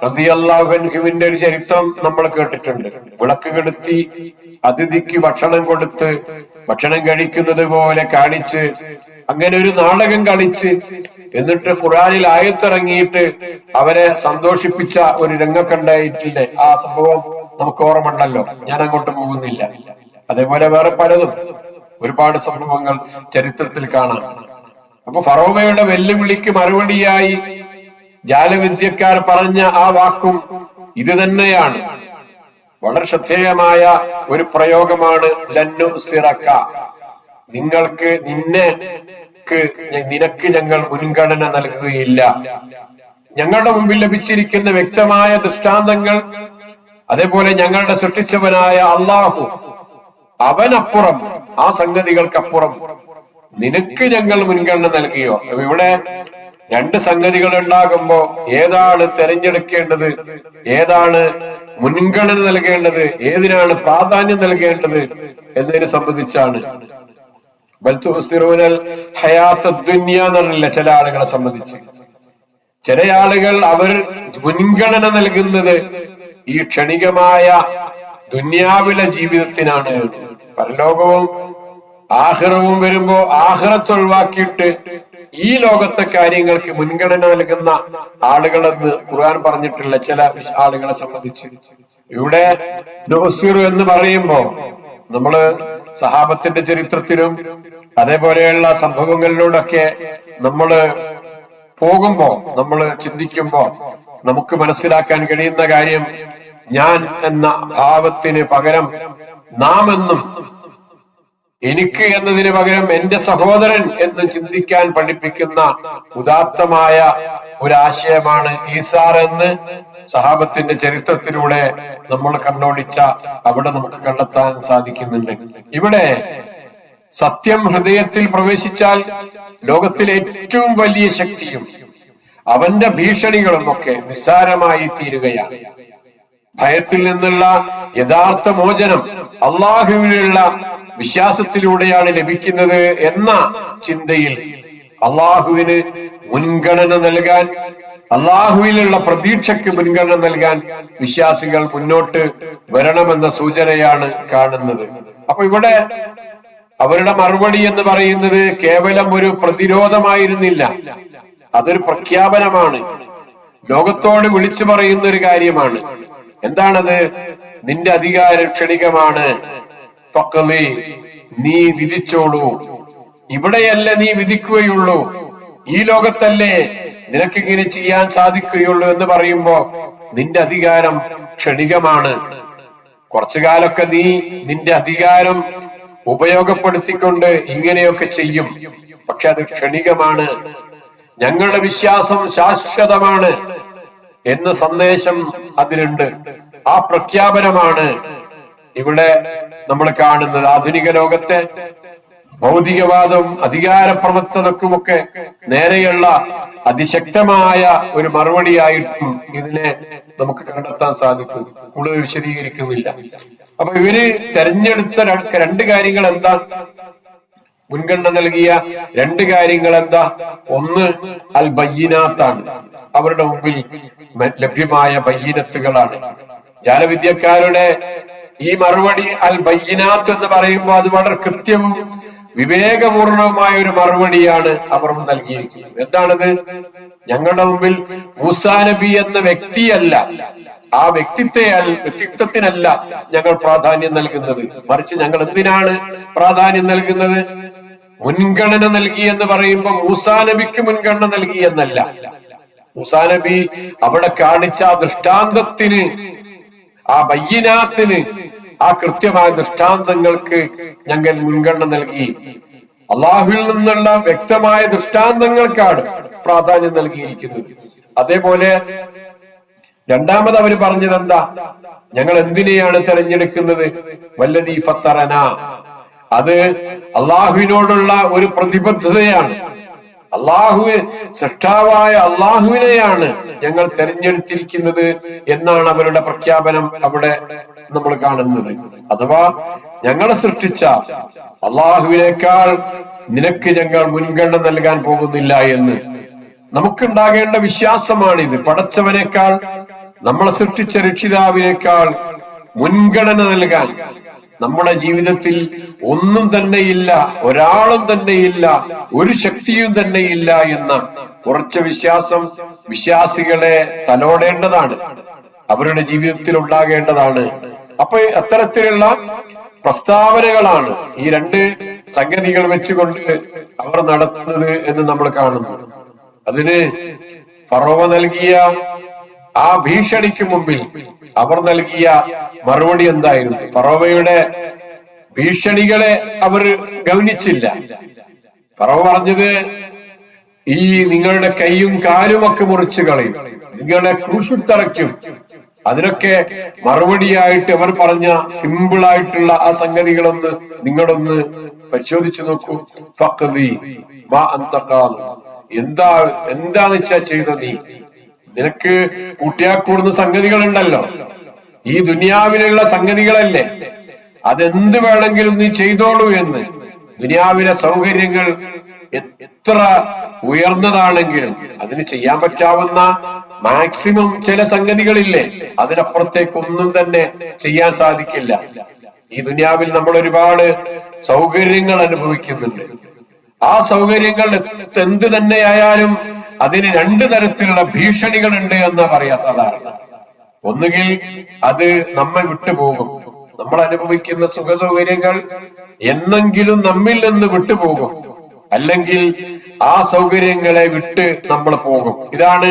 റളിയല്ലാഹു അൻഹുവിന്റെ ഒരു ചരിത്രം നമ്മൾ കേട്ടിട്ടുണ്ട്. വിളക്ക് കെടുത്തി അതിഥിക്ക് ഭക്ഷണം കൊടുത്ത് ഭക്ഷണം കഴിക്കുന്നത് പോലെ കാണിച്ച്, അങ്ങനെ ഒരു നാടകം കളിച്ച്, എന്നിട്ട് ഖുർആനിൽ ആയത്തിറങ്ങിയിട്ട് അവരെ സന്തോഷിപ്പിച്ച ഒരു രംഗമൊക്കെ ഉണ്ടായിട്ടില്ലേ? ആ സംഭവം നമുക്ക് ഓർമ്മയുണ്ടല്ലോ, ഞാൻ അങ്ങോട്ട് പോകുന്നില്ല. അതേപോലെ വേറെ പലതും, ഒരുപാട് സംഭവങ്ങൾ ചരിത്രത്തിൽ കാണാം. അപ്പൊ ഫറോവയുടെ വെല്ലുവിളിക്ക് മറുപടിയായി ജാലവിദ്യക്കാർ പറഞ്ഞ ആ വാക്കും ഇത് തന്നെയാണ്. വളരെ ശ്രദ്ധേയമായ ഒരു പ്രയോഗമാണ് ലന്നു സിറക്ക, നിനക്ക് ഞങ്ങൾ മുൻഗണന നൽകുകയില്ല. ഞങ്ങളുടെ മുമ്പിൽ ലഭിച്ചിരിക്കുന്ന വ്യക്തമായ ദൃഷ്ടാന്തങ്ങൾ, അതേപോലെ ഞങ്ങളുടെ സൃഷ്ടിച്ചവനായ അള്ളാഹു, അവനപ്പുറം, ആ സംഗതികൾക്കപ്പുറം നിനക്ക് ഞങ്ങൾ മുൻഗണന നൽകിയോ? ഇവിടെ രണ്ട് സംഗതികൾ ഉണ്ടാകുമ്പോ ഏതാണ് തെരഞ്ഞെടുക്കേണ്ടത്, ഏതാണ് മുൻഗണന നൽകേണ്ടത്, ഏതിനാണ് പ്രാധാന്യം നൽകേണ്ടത് എന്നതിനെ സംബന്ധിച്ചാണ്. ബൽതുസിറൂനൽ ഹയാത്ത ദുനിയ എന്നല്ല ചില ആളുകളെ സംബന്ധിച്ച്. ചില ആളുകൾ അവർ മുൻഗണന നൽകുന്നത് ഈ ക്ഷണികമായ ദുന്യാവിലെ ജീവിതത്തിനാണ്. പരലോകവും ആഖിറവും വരുമ്പോ ആഖിറത്ത് ഒഴിവാക്കിയിട്ട് ഈ ലോകത്തെ കാര്യങ്ങൾക്ക് മുൻഗണന നൽകുന്ന ആളുകളെന്ന് ഖുർആൻ പറഞ്ഞിട്ടുള്ള ചില ആളുകളെ സംബന്ധിച്ച്. ഇവിടെ നുസിർ എന്ന് പറയുമ്പോ നമ്മള് സഹാബത്തിന്റെ ചരിത്രത്തിലും അതേപോലെയുള്ള സംഭവങ്ങളിലൂടെയൊക്കെ നമ്മള് പോകുമ്പോ, നമ്മള് ചിന്തിക്കുമ്പോ നമുക്ക് മനസ്സിലാക്കാൻ കഴിയുന്ന കാര്യം, ഞാൻ എന്ന ഭാവത്തിന് പകരം നാം എന്നും, എനിക്ക് എന്നതിന് പകരം എന്റെ സഹോദരൻ എന്ന് ചിന്തിക്കാൻ പഠിപ്പിക്കുന്ന ഉദാത്തമായ ഒരാശയമാണ് ഈസാർ എന്ന് സഹാബത്തിന്റെ ചരിത്രത്തിലൂടെ നമ്മൾ കണ്ണോടിച്ച അവിടെ നമുക്ക് കണ്ടെത്താൻ സാധിക്കുന്നുണ്ട്. ഇവിടെ സത്യം ഹൃദയത്തിൽ പ്രവേശിച്ചാൽ ലോകത്തിലെ ഏറ്റവും വലിയ ശക്തിയും അവന്റെ ഭീഷണികളും ഒക്കെ നിസ്സാരമായി തീരുകയാണ്. ഭയത്തിൽ നിന്നുള്ള യഥാർത്ഥ മോചനം അള്ളാഹുവിലുള്ള വിശ്വാസത്തിലൂടെയാണ് ലഭിക്കുന്നത് എന്ന ചിന്തയിൽ അള്ളാഹുവിന് മുൻഗണന നൽകാൻ, അള്ളാഹുവിലുള്ള പ്രതീക്ഷയ്ക്ക് മുൻഗണന നൽകാൻ വിശ്വാസികൾ മുന്നോട്ട് വരണമെന്ന സൂചനയാണ് കാണുന്നത്. അപ്പൊ ഇവിടെ അവരുടെ മറുപടി എന്ന് പറയുന്നത് കേവലം ഒരു പ്രതിരോധമായിരുന്നില്ല, അതൊരു പ്രഖ്യാപനമാണ്, ലോകത്തോട് വിളിച്ചു പറയുന്ന ഒരു കാര്യമാണ്. എന്താണത്? നിന്റെ അധികാരം ക്ഷണികമാണ്, ഫഖ്ലി, നീ വിധിച്ചോളൂ. ഇവിടെയല്ല നീ വിധിക്കുകയുള്ളൂ, ഈ ലോകത്തല്ലേ നിനക്കിങ്ങനെ ചെയ്യാൻ സാധിക്കുകയുള്ളൂ എന്ന് പറയുമ്പോ നിന്റെ അധികാരം ക്ഷണികമാണ്. കുറച്ചു കാലമൊക്കെ നീ നിന്റെ അധികാരം ഉപയോഗപ്പെടുത്തിക്കൊണ്ട് ഇങ്ങനെയൊക്കെ ചെയ്യും, പക്ഷെ അത് ക്ഷണികമാണ്. ഞങ്ങളുടെ വിശ്വാസം ശാശ്വതമാണ് എന്ന സന്ദേശം അതിലുണ്ട്. ആ പ്രഖ്യാപനമാണ് ഇവിടെ നമ്മൾ കാണുന്നത്. ആധുനിക ലോകത്തെ ഭൗതികവാദവും അധികാരപ്രവർത്തനക്കുമൊക്കെ നേരെയുള്ള അതിശക്തമായ ഒരു മറുപടിയായിട്ടും ഇതിനെ നമുക്ക് കണ്ടെത്താൻ സാധിക്കും. കൂടുതൽ വിശദീകരിക്കുന്നില്ല. അപ്പൊ ഇവര് തെരഞ്ഞെടുത്ത രണ്ട് കാര്യങ്ങൾ എന്താ? മുൻഗണന നൽകിയ രണ്ട് കാര്യങ്ങൾ എന്താ? ഒന്ന് അൽ ബയ്യിനാത്താണ്, അവരുടെ മുമ്പിൽ ലഭ്യമായ ബയ്യിനത്തുകളാണ്. ജാലവിദ്യക്കാരുടെ ഈ മറുപടി അൽ ബയ്യിനാത്ത് എന്ന് പറയുമ്പോൾ അത് വളരെ കൃത്യവും വിവേകപൂർണവുമായ ഒരു മറുപടിയാണ് അവർ നൽകിയിരിക്കുന്നത്. എന്താണത്? ഞങ്ങളുടെ മുമ്പിൽ മൂസാ നബി എന്ന വ്യക്തിയല്ല, ആ വ്യക്തിത്വത്തിനല്ല ഞങ്ങൾ പ്രാധാന്യം നൽകുന്നത്, മറിച്ച് ഞങ്ങൾ എന്തിനാണ് പ്രാധാന്യം നൽകുന്നത്? മുൻഗണന നൽകി എന്ന് പറയുമ്പോൾ മൂസാ നബിക്ക് മുൻഗണന നൽകി എന്നല്ല. മൂസാ നബി അവിടെ കാണിച്ച ദൃഷ്ടാന്തത്തിന്, ആ ബയ്യിനാത്തിന്, ആ കൃത്യമായ ദൃഷ്ടാന്തങ്ങൾക്ക് ഞങ്ങൾ മുൻഗണന നൽകി. അള്ളാഹുവിൽ നിന്നുള്ള വ്യക്തമായ ദൃഷ്ടാന്തങ്ങൾക്കാണ് പ്രാധാന്യം നൽകിയിരിക്കുന്നത്. അതേപോലെ രണ്ടാമത് അവര് പറഞ്ഞത് എന്താ? ഞങ്ങൾ എന്തിനെയാണ് തെരഞ്ഞെടുക്കുന്നത്? വല്ലദീ ഫത്തറന, അത് അള്ളാഹുവിനോടുള്ള ഒരു പ്രതിബദ്ധതയാണ്. സൃഷ്ടാവായ അള്ളാഹുവിനെയാണ് ഞങ്ങൾ തെരഞ്ഞെടുത്തിരിക്കുന്നത് എന്നാണ് അവരുടെ പ്രഖ്യാപനം അവിടെ നമ്മൾ കാണുന്നത്. അഥവാ ഞങ്ങളെ സൃഷ്ടിച്ച അള്ളാഹുവിനേക്കാൾ നിനക്ക് ഞങ്ങൾ മുൻഗണന നൽകാൻ പോകുന്നില്ല എന്ന് നമുക്കുണ്ടാകേണ്ട വിശ്വാസമാണിത്. പടച്ചവനേക്കാൾ, നമ്മളെ സൃഷ്ടിച്ച രക്ഷിതാവിനേക്കാൾ മുൻഗണന നൽകാൻ നമ്മുടെ ജീവിതത്തിൽ ഒന്നും തന്നെയില്ല, ഒരാളും തന്നെയില്ല, ഒരു ശക്തിയും തന്നെയില്ല എന്ന ഉറച്ച വിശ്വാസം വിശ്വാസികളെ തലോടേണ്ടതാണ്, അവരുടെ ജീവിതത്തിൽ ഉണ്ടാകേണ്ടതാണ്. അപ്പൊ അത്തരത്തിലുള്ള പ്രസ്താവനകളാണ് ഈ രണ്ട് സംഗതികൾ വെച്ചുകൊണ്ട് അവർ നടത്തുന്നത് എന്ന് നമ്മൾ കാണുന്നു. അതിന് ഫറോവ നൽകിയ ആ ഭീഷണിക്ക് മുമ്പിൽ അവർ നൽകിയ മറുപടി എന്തായിരുന്നു? ഫറോവയുടെ ഭീഷണികളെ അവർ ഗൗനിച്ചില്ല. ഫറോവ പറഞ്ഞത്, ഈ നിങ്ങളുടെ കൈയും കാലും ഒക്കെ മുറിച്ചു കളയും, നിങ്ങളെ ക്രൂശിൽ തറയ്ക്കും. അതിനൊക്കെ മറുപടിയായിട്ട് അവർ പറഞ്ഞ സിമ്പിൾ ആയിട്ടുള്ള ആ സംഗതികളൊന്ന് നിങ്ങളൊന്ന് പരിശോധിച്ചു നോക്കൂ. ഫഖ്ദി മാ അൻത ഖാദി, എന്താ എന്താന്ന് വെച്ചാ ചെയ്ത നീ. നിനക്ക് കൂട്ടിയാ കൂടുന്ന സംഗതികളുണ്ടല്ലോ, ഈ ദുനിയാവിലുള്ള സംഗതികളല്ലേ, അതെന്ത് വേണമെങ്കിലും നീ ചെയ്തോളൂ എന്ന്. ദുനിയാവിലെ സൗകര്യങ്ങൾ എത്ര ഉയർന്നതാണെങ്കിലും അതിന് ചെയ്യാൻ പറ്റാവുന്ന മാക്സിമം ചില സംഗതികളില്ലേ, അതിനപ്പുറത്തേക്കൊന്നും തന്നെ ചെയ്യാൻ സാധിക്കില്ല. ഈ ദുനിയാവിൽ നമ്മൾ ഒരുപാട് സൗകര്യങ്ങൾ അനുഭവിക്കുന്നുണ്ട്. ആ സൗകര്യങ്ങൾ എന്ത് തന്നെയായാലും അതിന് രണ്ടു തരത്തിലുള്ള ഭീഷണികളുണ്ട് എന്നാ പറയാ സാധാരണ. ഒന്നുകിൽ അത് നമ്മെ വിട്ടുപോകും, നമ്മൾ അനുഭവിക്കുന്ന സുഖ സൗകര്യങ്ങൾ എന്നെങ്കിലും നമ്മിൽ നിന്ന് വിട്ടുപോകും, അല്ലെങ്കിൽ ആ സൗകര്യങ്ങളെ വിട്ട് നമ്മൾ പോകും. ഇതാണ്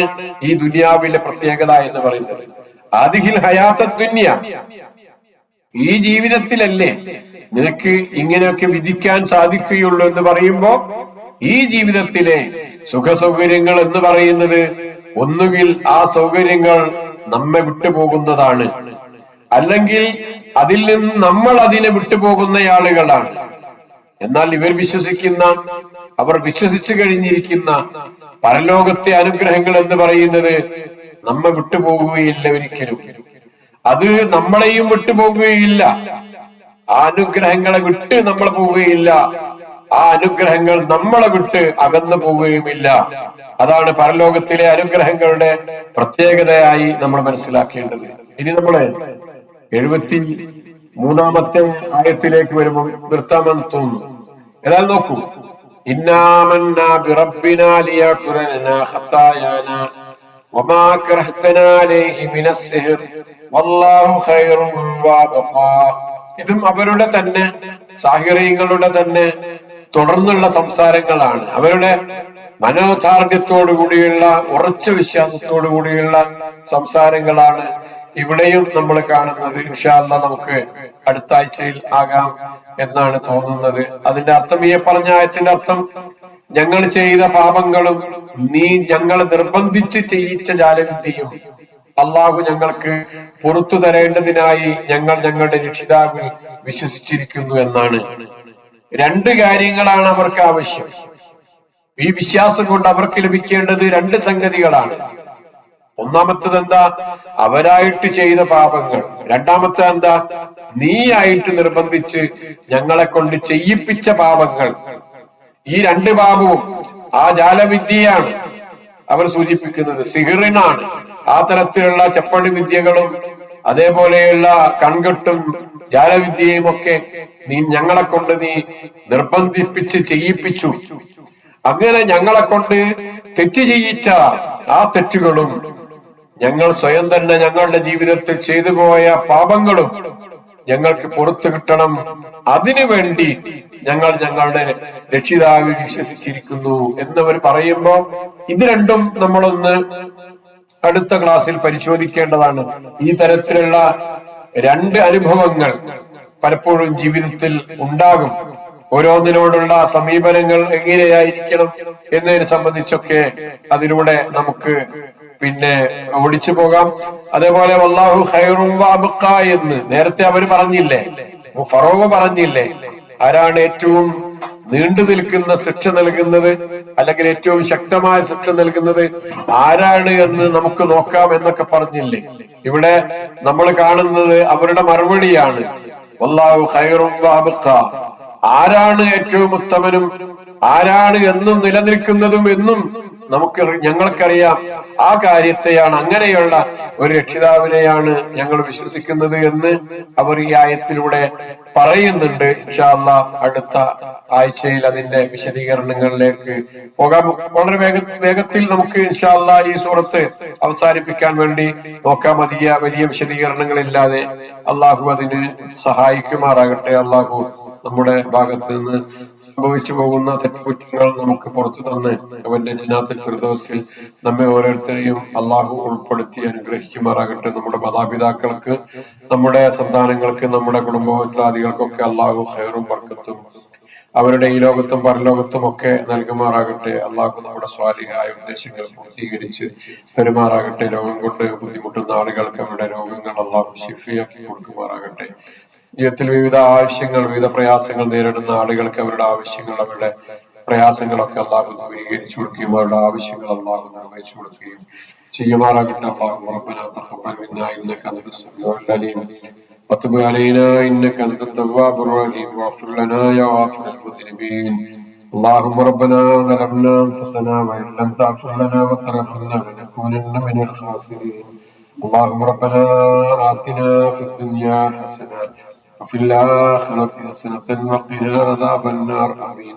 ഈ ദുനിയാവിലെ പ്രത്യേകത എന്ന് പറയുന്നത്. ആദിഹിൽ ഹയാത്ത ദുനിയ, ഈ ജീവിതത്തിലല്ലേ നിനക്ക് ഇങ്ങനെയൊക്കെ വിധിക്കാൻ സാധിക്കുകയുള്ളൂ എന്ന് പറയുമ്പോ, ഈ ജീവിതത്തിലെ സുഖ സൗകര്യങ്ങൾ എന്ന് പറയുന്നത് ഒന്നുകിൽ ആ സൗകര്യങ്ങൾ നമ്മെ വിട്ടുപോകുന്നതാണ്, അല്ലെങ്കിൽ അതിൽ നിന്ന് നമ്മൾ അതിനെ വിട്ടുപോകുന്ന ആളുകളാണ്. എന്നാൽ ഇവർ വിശ്വസിക്കുന്ന, അവർ വിശ്വസിച്ചു കഴിഞ്ഞിരിക്കുന്ന പരലോകത്തെ അനുഗ്രഹങ്ങൾ എന്ന് പറയുന്നത് നമ്മെ വിട്ടുപോകുകയില്ല ഒരിക്കലും. അത് നമ്മളെയും വിട്ടുപോകുകയില്ല. ആ അനുഗ്രഹങ്ങളെ വിട്ട് നമ്മൾ പോവുകയില്ല, ആ അനുഗ്രഹങ്ങൾ നമ്മളെ വിട്ട് അകന്നു പോവുകയുമില്ല. അതാണ് പരലോകത്തിലെ അനുഗ്രഹങ്ങളുടെ പ്രത്യേകതയായി നമ്മൾ മനസ്സിലാക്കേണ്ടത്. ഇനി നമ്മള് 73-ാമത്തെ ആയത്തിലേക്ക് വരുമ്പോൾ നിർത്താമെന്ന് തോന്നുന്നു. ഏതായാലും നോക്കൂ. ഇന്നാമന്നാ ബിറബ്ബിനാ ലിയഗ്ഫിറ ലനാ ഖത്തായാനാ വമാ കറഹ്തനാ അലൈഹി മിനസ് സിഹ്ർ വല്ലാഹു ഖൈറുൻ വഅബ്ഖാ. ഇതും അവരുടെ തന്നെ സാഹിറീങ്ങളുടെ തന്നെ തുടർന്നുള്ള സംസാരങ്ങളാണ്. അവരുടെ മനോധാർഢ്യത്തോടു കൂടിയുള്ള ഉറച്ച വിശ്വാസത്തോടു കൂടിയുള്ള സംസാരങ്ങളാണ് ഇവിടെയും നമ്മൾ കാണുന്നത്. ഇൻഷാ അല്ലാഹ് നമുക്ക് അടുത്ത ആഴ്ചയിൽ ആകാം എന്നാണ് തോന്നുന്നത്. അതിന്റെ അർത്ഥം, ഈ പറഞ്ഞ ആയത്തിന്റെ അർത്ഥം, ഞങ്ങൾ ചെയ്ത പാപങ്ങളും നീ ഞങ്ങളെ നിർബന്ധിച്ച് ചെയ്യിച്ച ജാലവിദ്യയും അള്ളാഹു ഞങ്ങൾക്ക് പുറത്തു തരേണ്ടതിനായി ഞങ്ങൾ ഞങ്ങളുടെ രക്ഷിതാവിൽ വിശ്വസിച്ചിരിക്കുന്നു എന്നാണ്. രണ്ട് കാര്യങ്ങളാണ് അവർക്ക് ആവശ്യം. ഈ വിശ്വാസം കൊണ്ട് അവർക്ക് ലഭിക്കേണ്ടത് രണ്ട് സംഗതികളാണ്. ഒന്നാമത്തത് എന്താ? അവരായിട്ട് ചെയ്ത പാപങ്ങൾ. രണ്ടാമത്തെ എന്താ? നീയായിട്ട് നിർബന്ധിച്ച് ഞങ്ങളെ കൊണ്ട് ചെയ്യിപ്പിച്ച പാപങ്ങൾ. ഈ രണ്ട് പാപവും ആ ജാലവിദ്യയാണ് അവർ സൂചിപ്പിക്കുന്നത്, സിഹിറിനാണ്. ആ തരത്തിലുള്ള ചപ്പണി വിദ്യകളും അതേപോലെയുള്ള കൺകെട്ടും ജാലവിദ്യയും ഒക്കെ ഞങ്ങളെ കൊണ്ട് നീ നിർബന്ധിപ്പിച്ച് ചെയ്യിപ്പിച്ചു. അങ്ങനെ ഞങ്ങളെ കൊണ്ട് തെറ്റ് ചെയ്യിച്ച ആ തെറ്റുകളും ഞങ്ങൾ സ്വയം തന്നെ ഞങ്ങളുടെ ജീവിതത്തിൽ ചെയ്തു പോയ പാപങ്ങളും ഞങ്ങൾക്ക് പുറത്തു കിട്ടണം. അതിനു വേണ്ടി ഞങ്ങൾ ഞങ്ങളുടെ രക്ഷിതാവിൽ വിശ്വസിച്ചിരിക്കുന്നു എന്നവർ പറയുമ്പോ, ഇത് രണ്ടും നമ്മളൊന്ന് അടുത്ത ക്ലാസ്സിൽ പരിശോധിക്കേണ്ടതാണ്. ഈ തരത്തിലുള്ള രണ്ട് അനുഭവങ്ങൾ പലപ്പോഴും ജീവിതത്തിൽ ഉണ്ടാകും. ഓരോന്നിനോടുള്ള സമീപനങ്ങൾ എങ്ങനെയായിരിക്കണം എന്നതിനെ സംബന്ധിച്ചൊക്കെ അതിലൂടെ നമുക്ക് ഓടിച്ചു പോകാം. അതേപോലെ വല്ലാഹു ഖൈറുൻ വഅബ്ഖാ എന്ന് നേരത്തെ അവർ പറഞ്ഞില്ലേ, ഫറോവ പറഞ്ഞില്ലേ, ആരാണ് ഏറ്റവും നീണ്ടു നിൽക്കുന്ന ശിക്ഷ നൽകുന്നത്, അല്ലെങ്കിൽ ഏറ്റവും ശക്തമായ ശിക്ഷ നൽകുന്നത് ആരാണ് എന്ന് നമുക്ക് നോക്കാം എന്നൊക്കെ പറഞ്ഞില്ലേ. ഇവിടെ നമ്മൾ കാണുന്നത് അവരുടെ മറുപടിയാണ്, വല്ലാഹു ഖൈറുൻ വഅബ്ഖാ. ആരാണ് ഏറ്റവും ഉത്തമനും ആരാണ് എന്നും നിലനിൽക്കുന്നതും എന്നും ഞങ്ങൾക്കറിയാം. ആ കാര്യത്തെയാണ്, അങ്ങനെയുള്ള ഒരു രക്ഷിതാവിനെയാണ് ഞങ്ങൾ വിശ്വസിക്കുന്നത് എന്ന് അവർ ഈ ആയത്തിലൂടെ പറയുന്നുണ്ട്. ഇൻഷാ അല്ലാഹ് അടുത്ത ആഴ്ചയിൽ അതിന്റെ വിശദീകരണങ്ങളിലേക്ക് പോകാം. വളരെ വേഗത്തിൽ നമുക്ക് ഇൻഷാ അല്ലാഹ് ഈ സൂറത്ത് അവസാനിപ്പിക്കാൻ വേണ്ടി നോക്കാം. വലിയ വിശദീകരണങ്ങളില്ലാതെ. അള്ളാഹു അതിന് സഹായിക്കുമാറാകട്ടെ. അള്ളാഹു നമ്മുടെ ഭാഗത്ത് നിന്ന് സംഭവിച്ചു പോകുന്ന തെറ്റുകുറ്റങ്ങൾ നമുക്ക് പുറത്തു തന്ന് അവന്റെ ജന്നാത്തുൽ ഫിർദൗസിൽ നമ്മെ ഓരോരുത്തരെയും അള്ളാഹു ഉൾപ്പെടുത്തി അനുഗ്രഹിക്കുമാറാകട്ടെ. നമ്മുടെ മാതാപിതാക്കൾക്ക്, നമ്മുടെ സന്താനങ്ങൾക്ക്, നമ്മുടെ കുടുംബമിത്രാദികൾക്കൊക്കെ അള്ളാഹു ഖൈറും ബർക്കത്തും അവരുടെ ഈ ലോകത്തും പരലോകത്തും ഒക്കെ നൽകുമാറാകട്ടെ. അള്ളാഹു നമ്മുടെ സ്വാലിഹായ ഉദ്ദേശങ്ങൾ പൂർത്തീകരിച്ച് പെരുമാറാകട്ടെ. രോഗം കൊണ്ട് ബുദ്ധിമുട്ടുന്ന ആളുകൾക്ക് അവരുടെ രോഗങ്ങൾ അള്ളാഹു ശിഫയാക്കി കൊടുക്കുമാറാകട്ടെ. ജീവിതത്തിൽ വിവിധ ആവശ്യങ്ങൾ, വിവിധ പ്രയാസങ്ങൾ നേരിടുന്ന ആളുകൾക്ക് അവരുടെ ആവശ്യങ്ങൾ, അവരുടെ പ്രയാസങ്ങളൊക്കെ അള്ളാഹു ദൂരീകരിച്ചു കൊടുക്കുകയും അവരുടെ ആവശ്യങ്ങൾ അള്ളാഹു നിർവഹിച്ചു കൊടുക്കുകയും ചെയ്യുമാറാകട്ടെ. അല്ലാഹുമ്മ റബ്ബനാ തഖബ്ബൽ മിന്നാ ഇന്നക അൻതസ് സമീഉൽ അലീം വതുബ് അലൈനാ ഇന്നക അൻതത് തവ്വാബുർ റഹീം വഗ്ഫിർ ലനാ യാ ഗാഫിറൽ മുദ്നിബീൻ. اللهم ربنا ظلمنا انفسنا وان لم تغفر لنا وترحمنا لنكونن من الخاسرين. اللهم ربنا آتنا في الدنيا حسنة وفي الآخرة حسنة وقنا عذاب النار. آمين.